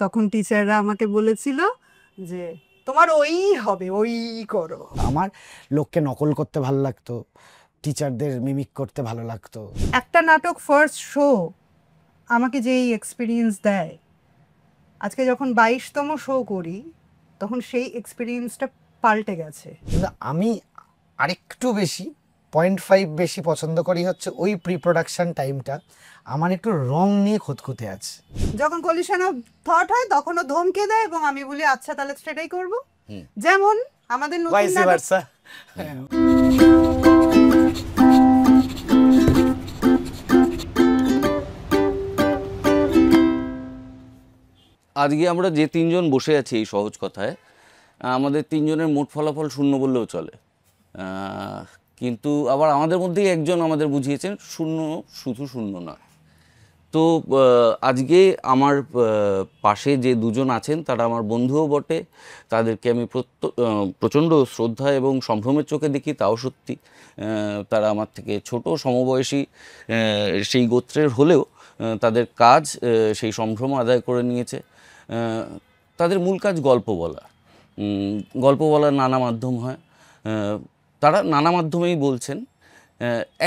তখন টিচাররা আমাকে বলেছিল যে তোমার ওই হবে, ওই করো। আমার লোককে নকল করতে ভালো লাগতো, টিচারদের মিমিক করতে ভালো লাগতো। একটা নাটক ফার্স্ট শো আমাকে যেই এক্সপিরিয়েন্স দেয়, আজকে যখন 22তম শো করি তখন সেই এক্সপিরিয়েন্সটা পাল্টে গেছে। কিন্তু আমি আরেকটু বেশি 0.5 বেশি পছন্দ করি হচ্ছে ওই প্রি প্রোডাকশন টাইমটা। আমার একটু রং নিয়ে খুঁতখুঁতে আছে। যখন কলিশন অফ থট হয় তখনও ধমকে দেয় এবং আমি বলি আচ্ছা তাহলে সেটাই করব। যেমন আমাদের নতুন নাটক আজকে আমরা যে তিনজন বসে আছি এই সহজ কথায়, আমাদের তিনজনের মোট ফলাফল শূন্য বললেও চলে। কিন্তু আবার আমাদের মধ্যেই একজন আমাদের বুঝিয়েছেন শূন্য শুধু শূন্য নয়। তো আজকে আমার পাশে যে দুজন আছেন তারা আমার বন্ধুও বটে, তাদেরকে আমি প্রচণ্ড শ্রদ্ধা এবং সম্ভ্রমের চোখে দেখি, তাও সত্যি। তারা আমার থেকে ছোট, সমবয়সী, সেই গোত্রের হলেও তাদের কাজ সেই সম্ভ্রম আদায় করে নিয়েছে। তাদের মূল কাজ গল্প বলা। গল্প বলার নানা মাধ্যম হয়, তারা নানা মাধ্যমেই বলছেন।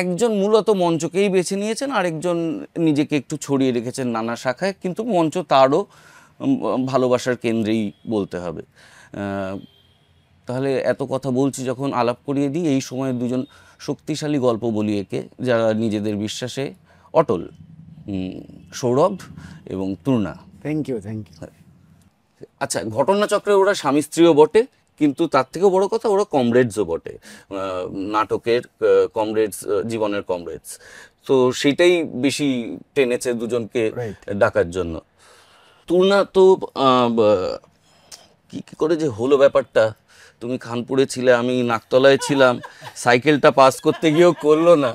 একজন মূলত মঞ্চকেই বেছে নিয়েছেন, আরেকজন নিজেকে একটু ছড়িয়ে রেখেছেন নানা শাখায়, কিন্তু মঞ্চ তারও ভালোবাসার কেন্দ্রেই বলতে হবে। তাহলে এত কথা বলছি যখন, আলাপ করিয়ে দিই এই সময় দুজন শক্তিশালী গল্প বলিয়েকে, যারা নিজেদের বিশ্বাসে অটল, সৌরভ এবং Turna. Thank you, thank you. আচ্ছা, ঘটনাচক্রে ওরা স্বামী স্ত্রীও বটে, কিন্তু তার থেকেও বড় কথা ওরা কমরেডসও বটে, নাটকের কমরেডস, জীবনের কমরেডস। তো সেটাই বেশি টেনেছে দুজনকে ডাকার জন্য। তূর্ণা তো কি করে যে হলো ব্যাপারটা, তুমি খানপুরে ছিলে, আমি নাকতলায় ছিলাম, সাইকেলটা পাস করতে গিয়েও করলো না,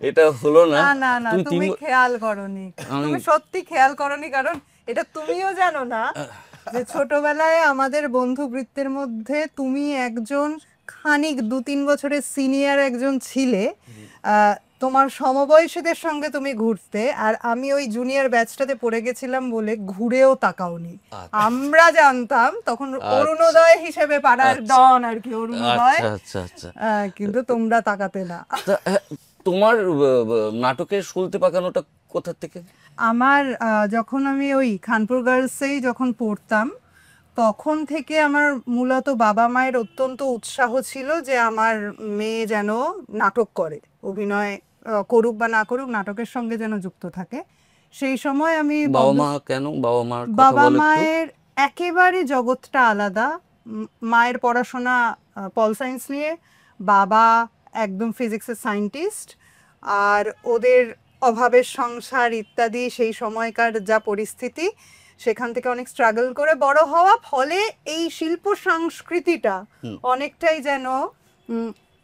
এটা হলো না। না না, তুমি খেয়াল করনি, তুমি সত্যি খেয়াল করনি, কারণ এটা তুমিও জানো না যে ছোটবেলায় আমাদের বন্ধু বৃত্তের মধ্যে তুমি একজন খানিক 2-3 বছরের সিনিয়র একজন ছিলে। তোমার সমবয়সীদের সঙ্গে তুমি ঘুরতে, আর আমি ওই জুনিয়র ব্যাচটাতে পড়ে গেছিলাম বলে ঘুরেও তাকাওনি। আমরা জানতাম তখন অরুণোদয় হিসেবে পাড়ার ডন আর কি, অরুণোদয়, কিন্তু তোমরা তাকাতে না। তোমার নাটকের শুলতে পাকানোটা কোথা থেকে? আমার যখন আমি ওই খানপুর গার্লসেই যখন পড়তাম তখন থেকে আমার মূলত বাবা মায়ের অত্যন্ত উৎসাহ ছিল যে আমার মেয়ে যেন নাটক করে, অভিনয় করুক বা না করুক, নাটকের সঙ্গে যেন যুক্ত থাকে। সেই সময় আমি বাবা মায়ের একেবারে জগৎটা আলাদা। মায়ের পড়াশোনা পল সায়েন্স নিয়ে, বাবা একদম ফিজিক্সের সায়েন্টিস্ট, আর ওদের অভাবের সংসার ইত্যাদি, সেই সময়কার যা পরিস্থিতি, সেখান থেকে অনেক স্ট্রাগল করে বড় হওয়া, ফলে এই শিল্প সংস্কৃতিটা অনেকটাই যেন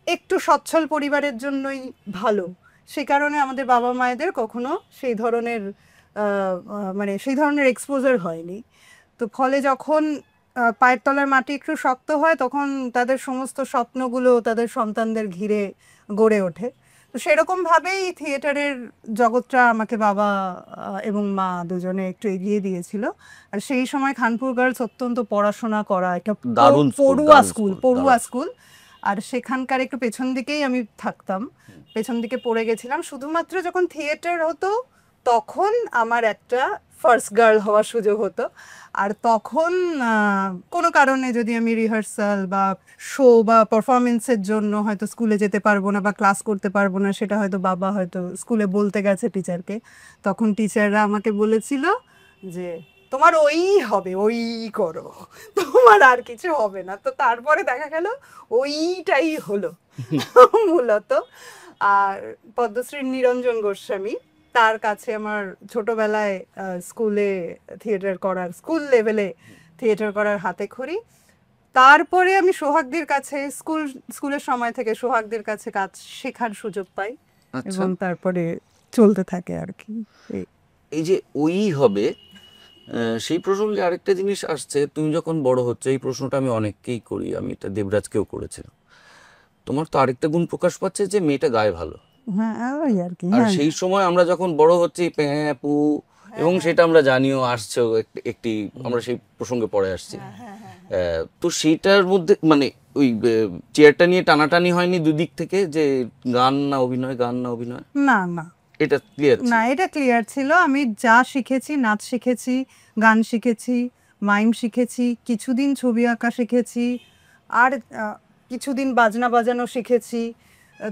একটু সচ্ছল পরিবারের জন্যই ভালো। সে কারণে আমাদের বাবা মায়েদের কখনো সেই ধরনের সেই ধরনের এক্সপোজার হয়নি। তো ফলে যখন পায়ের তলার মাটি একটু শক্ত হয় তখন তাদের সমস্ত স্বপ্নগুলো তাদের সন্তানদের ঘিরে গড়ে ওঠে। তো সেরকমভাবেই থিয়েটারের জগৎটা আমাকে বাবা এবং মা দুজনে একটু এগিয়ে দিয়েছিল। আর সেই সময় খানপুর গার্লস অত্যন্ত পড়াশোনা করা একটা পড়ুয়া স্কুল, আর সেখানকার একটু পেছন দিকেই আমি থাকতাম, পেছন দিকে পড়ে গেছিলাম। শুধুমাত্র যখন থিয়েটার হতো তখন আমার একটা ফার্স্ট গার্ল হওয়ার সুযোগ হতো, আর তখন কোনো কারণে যদি আমি রিহার্সাল বা শো বা পারফরমেন্সের জন্য হয়তো স্কুলে যেতে পারবো না বা ক্লাস করতে পারবো না, সেটা হয়তো বাবা হয়তো স্কুলে বলতে গেছে টিচারকে, তখন টিচাররা আমাকে বলেছিল যে তোমার ওই হবে, ওই করো, তোমার আর কিছু হবে না। তো তারপরে দেখা গেল ওইটাই হলো মূলত। আর পদ্মশ্রী নিরঞ্জন গোস্বামী, তার কাছে আমার ছোটবেলায় স্কুলে থিয়েটার করার, স্কুল লেভেলে থিয়েটার করার হাতে খড়ি। তারপরে আমি সোহাগদের কাছে স্কুলের সময় থেকে সোহাগদের কাছে কাজ শেখার সুযোগ পাই, এবং তারপরে চলতে থাকে আর কি। এই যে ওই হবে, সেই প্রসঙ্গে আরেকটা জিনিস আসছে, তুমি যখন বড় হচ্ছে, এই প্রশ্নটা আমি অনেককেই করি, আমি এটা দেবরাজকেও করেছিলাম, তোমার তো আরেকটা গুণ প্রকাশ পাচ্ছে যে মেয়েটা গায়ে ভালো। হ্যাঁ, ওই আর কি। আর সেই সময় আমরা যখন বড় হচ্ছি, প্যাঁ পু এবং সেটা আমরা জানিও, আসছেও একটি, আমরা সেই প্রসঙ্গে পরে আসছি। তো সেইটার মধ্যে মানে ওই চেয়ারটা নিয়ে টানাটানি হয়নি দুদিক থেকে, যে গান না অভিনয়, গান না অভিনয়? না না এটা ক্লিয়ার? না, এটা ক্লিয়ার ছিল। আমি যা শিখেছি, নাচ শিখেছি, গান শিখেছি, মাইম শিখেছি, কিছুদিন ছবি আঁকা শিখেছি, আর কিছুদিন বাজনা বাজানো শিখেছি।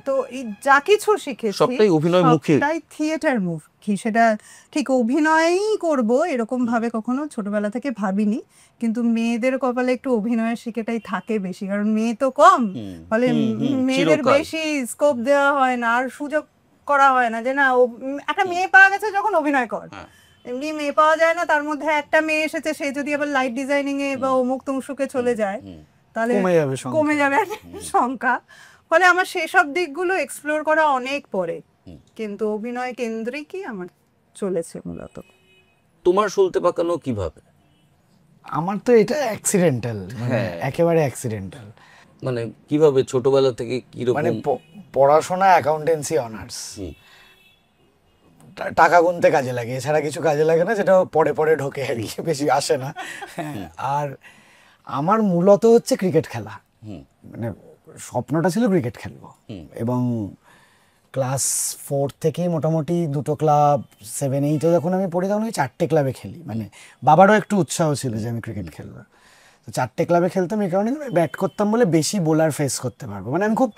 তো এই যা কিছু শিখেছি সবটাই অভিনয় মুখী, সবটাই থিয়েটার মুখী। সেটা ঠিক অভিনয়ই করব এরকম ভাবে কখনো ছোটবেলা থেকে ভাবিনি, কিন্তু মেয়েদের কপালে একটু অভিনয়ের শিখেটাই থাকে বেশি, কারণ মেয়ে তো কম, ফলে মেয়েদের চিরকাল। বেশি স্কোপ দেওয়া হয় না, আর সুযোগ করা হয় না যে না একটা মেয়ে পাওয়া গেছে যখন অভিনয় কর। এমনি মেয়ে পাওয়া যায় না, তার মধ্যে একটা মেয়ে এসেছে, সে যদি আবার লাইট ডিজাইনিং এ বা অমুক তমুকে চলে যায় তাহলে কমে যাবে একটা সংখ্যা। ফলে আমার সেসব দিকগুলো এক্সপ্লোর করা অনেক পরে, কিন্তু অভিনয় কেন্দ্রিকই আমার চলেছে মূলত। তোমার সলতে পাকানো কিভাবে? আমার তো এটা অ্যাক্সিডেন্টাল, মানে একেবারে অ্যাক্সিডেন্টাল। মানে কিভাবে, ছোটবেলা থেকে মানে কিরকম? পড়াশোনা অ্যাকাউন্টেন্সি অনার্স, টাকা গুনতে কাজে লাগে, এছাড়া কিছু কাজে লাগে না, যেটা পরে পরে ঢোকে আর কি, বেশি আসে না। আর আমার মূলত হচ্ছে ক্রিকেট খেলা, মানে স্বপ্নটা ছিল ক্রিকেট খেলবো। এবং ক্লাস 4 থেকেই মোটামুটি 2টো ক্লাব, 7-8 যখন আমি পড়ি তখন ওই 4টে ক্লাবে খেলি। মানে বাবারও একটু উৎসাহ ছিল যে আমি ক্রিকেট খেলবো, তো 4টে ক্লাবে খেলতাম। এই কারণে ব্যাট করতাম বলে বেশি বোলার ফেস করতে পারবো। মানে আমি খুব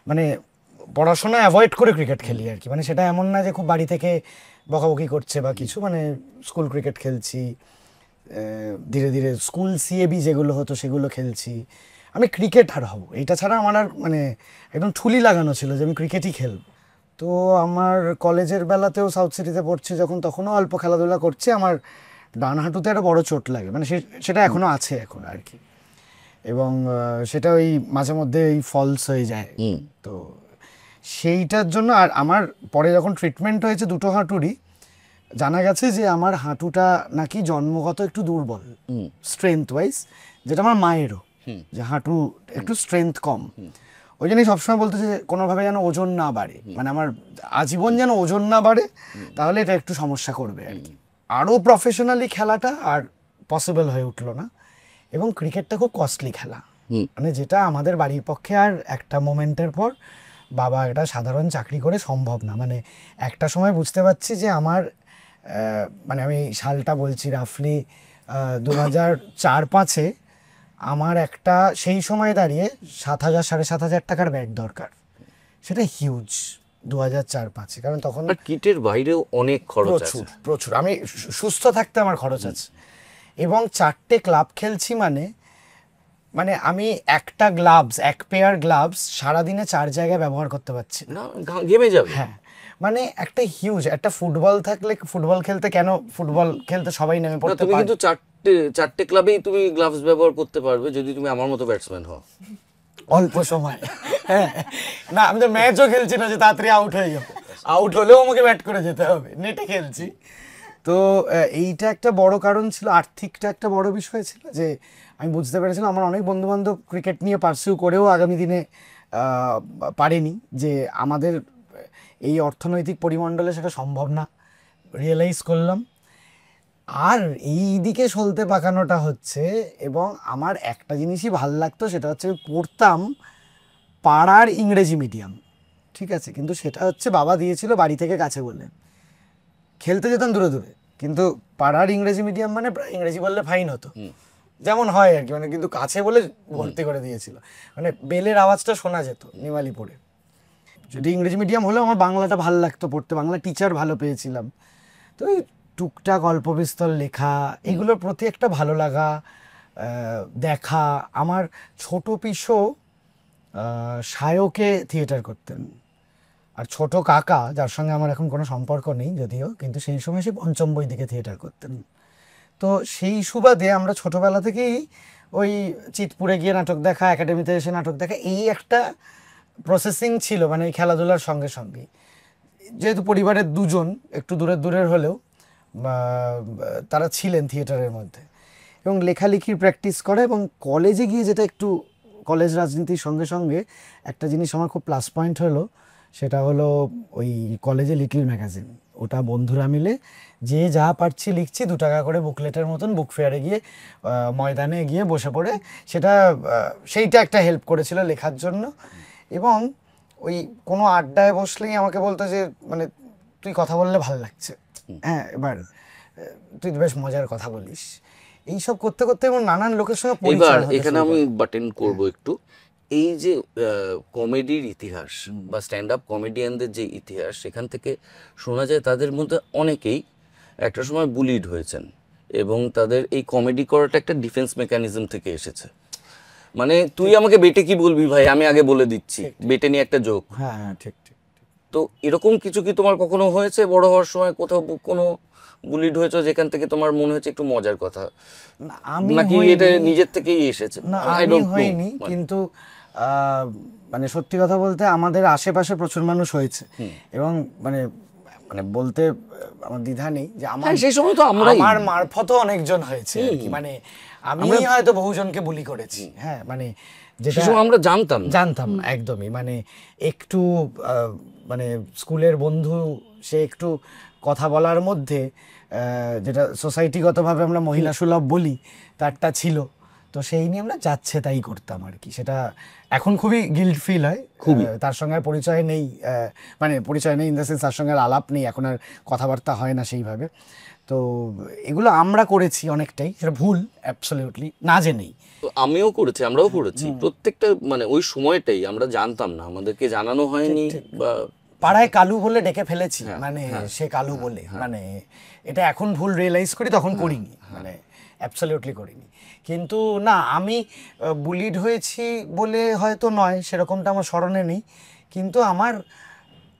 মানে পড়াশোনা অ্যাভয়েড করে ক্রিকেট খেলি আর কি। মানে সেটা এমন না যে খুব বাড়ি থেকে বকাবকি করছে বা কিছু, মানে স্কুল ক্রিকেট খেলছি, ধীরে ধীরে স্কুল সিএবি যেগুলো হতো সেগুলো খেলছি। আমি ক্রিকেটার হব, এটা ছাড়া আমার আর মানে একদম ঠুলি লাগানো ছিল যে আমি ক্রিকেটই খেলবো। তো আমার কলেজের বেলাতেও সাউথ সিটিতে পড়ছি যখন, তখনও অল্প খেলাধুলা করছি। আমার ডান হাঁটুতে একটা বড় চোট লাগে, মানে সেটা এখনও আছে এখন আর কি। এবং সেটা ওই মাঝে মধ্যে ওই ফলস হয়ে যায়। তো সেইটার জন্য আর আমার পরে যখন ট্রিটমেন্ট হয়েছে দুটো হাঁটুরই, জানা গেছে যে আমার হাঁটুটা নাকি জন্মগত একটু দুর্বল স্ট্রেংথ ওয়াইজ, যেটা আমার মায়েরও, যে হাঁটু একটু স্ট্রেংথ কম। ওই জন্যই সবসময় বলতো যে কোনোভাবে যেন ওজন না বাড়ে, মানে আমার আজীবন যেন ওজন না বাড়ে, তাহলে এটা একটু সমস্যা করবে আর কি। আরও প্রফেশনালি খেলাটা আর পসিবল হয়ে উঠলো না। এবং ক্রিকেটটা খুব কস্টলি খেলা, মানে যেটা আমাদের বাড়ির পক্ষে আর একটা মোমেন্টের পর, বাবা একটা সাধারণ চাকরি করে সম্ভব না। মানে একটা সময় বুঝতে পারছি যে আমার মানে আমি সালটা বলছি রাফলি 2004-05 আমার একটা সেই সময় দাঁড়িয়ে 7,000-7,500 টাকার ব্যাট দরকার। সেটা হিউজ 2004-05, কারণ তখন কিটের বাইরেও অনেক খরচ আছে, প্রচুর। আমি সুস্থ থাকতে আমার খরচ আছে, এবং 4টে ক্লাব খেলছি, মানে আমি একটা গ্লাভস, এক পেয়ার গ্লাভস সারাদিনে 4 জায়গায় ব্যবহার করতে পারছি না, ঘেমে যাবে। হ্যাঁ, মানে একটা হিউজ, একটা ফুটবল থাকলে ফুটবল খেলতে, কেন ফুটবল খেলতে সবাই নেমে পড়তে তুমি পারে, কিন্তু চারটে ক্লাবেই তুমি গ্লাভস ব্যবহার করতে পারবে যদি তুমি আমার মতো ব্যাটসম্যান হও অল্প সময়। হ্যাঁ, না আমি তো ম্যাচও খেলছি না যে তাড়াতাড়ি আউট হয়ে যাবো, আউট হলেও আমাকে ব্যাট করে যেতে হবে, নেটে খেলছি। তো এইটা একটা বড় কারণ ছিল, আর্থিকটা একটা বড় বিষয় ছিল, যে আমি বুঝতে পেরেছিলাম আমার অনেক বন্ধুবান্ধব ক্রিকেট নিয়ে পার্সিউ করেও আগামী দিনে পারেনি, যে আমাদের এই অর্থনৈতিক পরিমণ্ডলে সেটা সম্ভব না, রিয়েলাইজ করলাম। আর এই দিকে সলতে পাকানোটা হচ্ছে, এবং আমার একটা জিনিসই ভাল লাগতো, সেটা হচ্ছে পড়তাম পাড়ার ইংরেজি মিডিয়াম, ঠিক আছে, কিন্তু সেটা হচ্ছে বাবা দিয়েছিল বাড়ি থেকে কাছে বলে, খেলতে যেতাম দূরে দূরে, কিন্তু পাড়ার ইংরেজি মিডিয়াম মানে ইংরেজি বললে ফাইন হতো, যেমন হয় আর কি, মানে কিন্তু কাছে বলে ভর্তি করে দিয়েছিল, মানে বেলের আওয়াজটা শোনা যেত নিমালিপুরে। যদি ইংরেজি মিডিয়াম হলেও আমার বাংলাটা ভালো লাগতো পড়তে, বাংলা টিচার ভালো পেয়েছিলাম। তো এই টুকটাক অল্প বিস্তর লেখা, এগুলোর প্রতি একটা ভালো লাগা, দেখা। আমার ছোট পিসো সায়কে থিয়েটার করতেন, আর ছোট কাকা, যার সঙ্গে আমার এখন কোনো সম্পর্ক নেই যদিও, কিন্তু সেই সময় সে পঞ্চম বই দিকে থিয়েটার করতেন। তো সেই সুবাদে আমরা ছোটোবেলা থেকেই ওই চিতপুরে গিয়ে নাটক দেখা, একাডেমিতে এসে নাটক দেখা, এই একটা প্রসেসিং ছিল, মানে এই খেলাধুলার সঙ্গে সঙ্গে। যেহেতু পরিবারের দুজন একটু দূরের দূরের হলেও তারা ছিলেন থিয়েটারের মধ্যে, এবং লেখালেখির প্র্যাকটিস করে। এবং কলেজে গিয়ে যেটা একটু, কলেজ রাজনীতির সঙ্গে সঙ্গে একটা জিনিস আমার খুব প্লাস পয়েন্ট হলো, সেটা হলো ওই কলেজে লিটল ম্যাগাজিন, ওটা বন্ধুরা মিলে যে যা পারছি লিখছি, 2 টাকা করে বুকলেটের মতন বুক ফেয়ারে গিয়ে ময়দানে গিয়ে বসে পড়ে সেটা সেইটা একটা হেল্প করেছিল লেখার জন্য। এবং ওই কোনো আড্ডায় বসলেই আমাকে বলতো যে মানে তুই কথা বললে ভালো লাগছে, হ্যাঁ এবার তুই বেশ মজার কথা বলিস। এইসব করতে করতে এবং নানান লোকের সঙ্গে এবার পরিচয় হতে এখানে শুরু আমি করে। বাটেন করব একটু, এই যে কমেডির ইতিহাস বা স্ট্যান্ড আপ কমেডিয়ানদের যে ইতিহাস, সেখান থেকে শোনা যায় তাদের মধ্যে অনেকেই একটা সময় বুলিড হয়েছেন এবং তাদের এই কমেডি করাটা একটা ডিফেন্স মেকানিজম থেকে এসেছে। মানে তুই আমাকে বেটে কি বলবি ভাই, আমি আগে বলে দিচ্ছি, বেটে নিয়ে একটা জোক। হ্যাঁ হ্যাঁ ঠিক ঠিক। তো এরকম কিছু কি তোমার কখনো হয়েছে বড় হওয়ার সময়, কোথাও কোনো বুলিড হয়েছে যেখান থেকে তোমার মনে হয়েছে একটু মজার কথা, না, আমি নাকি হইনি। এটা নিজের থেকেই এসেছে? না I আমি don't know, হইনি, মানে। কিন্তু মানে সত্যি কথা বলতে আমাদের আশেপাশে প্রচুর মানুষ হয়েছে এবং মানে মানে বলতে আমার দ্বিধা নেই যে আমার হ্যাঁ, সেই সময় তো আমরাই। আমার মারফতও অনেকজন হয়েছে আর কি। মানে আমি হয়তো বহুজনকে বুলি করেছি, হ্যাঁ মানে যেটা সেই সময় আমরা জানতাম না। জানতাম না একদমই। মানে একটু মানে স্কুলের বন্ধু, সে একটু কথা বলার মধ্যে যেটা সোসাইটিগতভাবে আমরা মহিলা সুলভ বলি তারটা ছিল, তো সেই নিয়ে আমরা যাচ্ছে তাই করতাম আর কি। সেটা এখন খুবই গিল্ট ফিল হয়, খুবই। তার সঙ্গে আর পরিচয় নেই, মানে পরিচয় নেই ইন দ্য সেন্স তার সঙ্গে আর আলাপ নেই, এখন আর কথাবার্তা হয় না সেইভাবে। তো এগুলো আমরা করেছি অনেকটাই, সেটা ভুল অ্যাবসলিউটলি, না জেনেই। তো আমিও করেছি, আমরাও করেছি প্রত্যেকটা, মানে ওই সময়টাই আমরা জানতাম না, আমাদেরকে জানানো হয়নি বা পাড়ায় কালু বলে ডেকে ফেলেছি, মানে সে কালু বলে, মানে এটা এখন ভুল রিয়েলাইজ করি, তখন করিনি, মানে অ্যাবসলিউটলি করিনি। কিন্তু না, আমি বুলিড হয়েছি বলে হয়তো নয়, সেরকমটা আমার স্মরণে নেই, কিন্তু আমার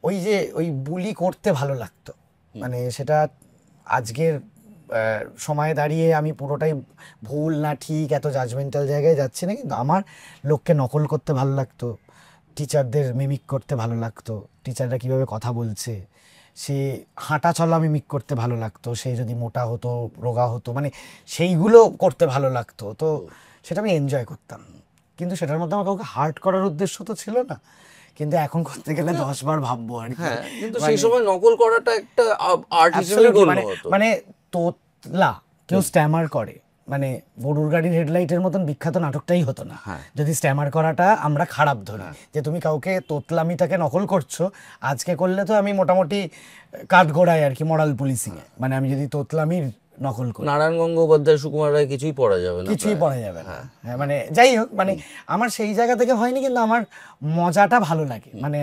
ওই যে ওই বুলি করতে ভালো লাগতো। মানে সেটা আজকের সময়ে দাঁড়িয়ে আমি পুরোটাই ভুল না ঠিক এত জাজমেন্টাল জায়গায় যাচ্ছি না, কিন্তু আমার লোককে নকল করতে ভালো লাগতো, টিচারদের মিমিক করতে ভালো লাগতো, টিচাররা কীভাবে কথা বলছে, সে হাঁটা চলা মিমিক করতে ভালো লাগতো, সে যদি মোটা হতো রোগা হতো, মানে সেইগুলো করতে ভালো লাগতো। তো সেটা আমি এনজয় করতাম, কিন্তু সেটার মধ্যে আমার কাউকে হার্ট করার উদ্দেশ্য তো ছিল না। কিন্তু এখন করতে গেলে 10 বার ভাববো আর কি। হ্যাঁ, কিন্তু সেই সময় নকল করাটা একটা আর্ট হিসেবে Absolutely, গণ্য মানে হতো। মানে তোতলা কেউ স্ট্যামার করে, মানে গরুর গাড়ির হেডলাইটের মতন বিখ্যাত নাটকটাই হতো না যদি স্ট্যামার করাটা আমরা খারাপ ধরি। যে তুমি কাউকে তোতলামিটাকে নকল করছো, আজকে করলে তো আমি মোটামুটি কাঠগোড়ায় আর কি, মরাল পুলিশিং এ, মানে আমি যদি তোতলামির নকল করি, নারায়ণ গঙ্গোপাধ্যায়, সুকুমার রায় কিছুই পড়া যাবে না, কিছুই পড়া যাবে না। হ্যাঁ, মানে যাই হোক, মানে আমার সেই জায়গা থেকে হয়নি, কিন্তু আমার মজাটা ভালো লাগে। মানে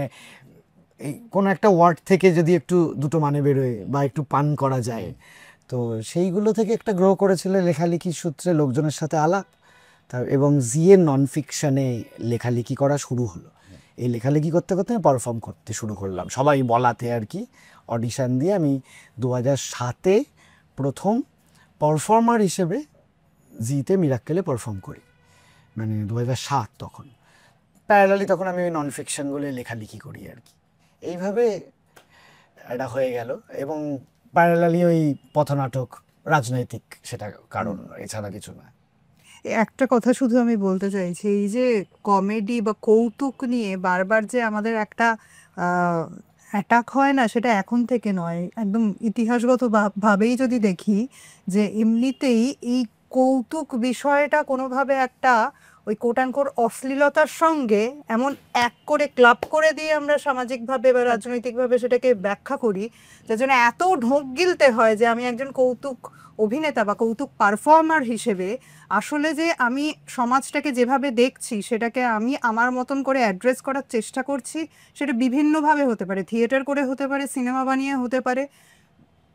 এই কোনো একটা ওয়ার্ড থেকে যদি একটু দুটো মানে বেরোয় বা একটু পান করা যায়, তো সেইগুলো থেকে একটা গ্রো করেছিল লেখালেখির সূত্রে লোকজনের সাথে আলাপ, এবং জিএ নন ফিকশনে লেখালেখি করা শুরু হলো। এই লেখালেখি করতে করতে আমি পারফর্ম করতে শুরু করলাম, সবাই বলাতে আর কি। অডিশান দিয়ে আমি 2007-এ প্রথম পারফর্মার হিসেবে জিতে মিরাক্কেলে পারফর্ম করি, মানে 2007 তখন। প্যারালালি তখন আমি ওই নন ফিকশনগুলো লেখালেখি করি আর কি। এইভাবে এটা হয়ে গেল, এবং প্যারালালি ওই পথনাটক, রাজনৈতিক, সেটা কারণ, এছাড়া কিছু না। একটা কথা শুধু আমি বলতে চাইছি, এই যে কমেডি বা কৌতুক নিয়ে বারবার যে আমাদের একটা অ্যাটাক হয় না, সেটা এখন থেকে নয়, একদম ইতিহাসগত ভাবেই যদি দেখি, যে এমনিতেই এই কৌতুক বিষয়টা কোনোভাবে একটা ওই কোট অ্যান্ড কোট অশ্লীলতার সঙ্গে এমন এক করে ক্লাব করে দিয়ে আমরা সামাজিকভাবে বা রাজনৈতিকভাবে সেটাকে ব্যাখ্যা করি, যার জন্য এত ঢোক গিলতে হয় যে আমি একজন কৌতুক অভিনেতা বা কৌতুক পারফর্মার হিসেবে আসলে যে আমি সমাজটাকে যেভাবে দেখছি সেটাকে আমি আমার মতন করে অ্যাড্রেস করার চেষ্টা করছি। সেটা বিভিন্নভাবে হতে পারে, থিয়েটার করে হতে পারে, সিনেমা বানিয়ে হতে পারে,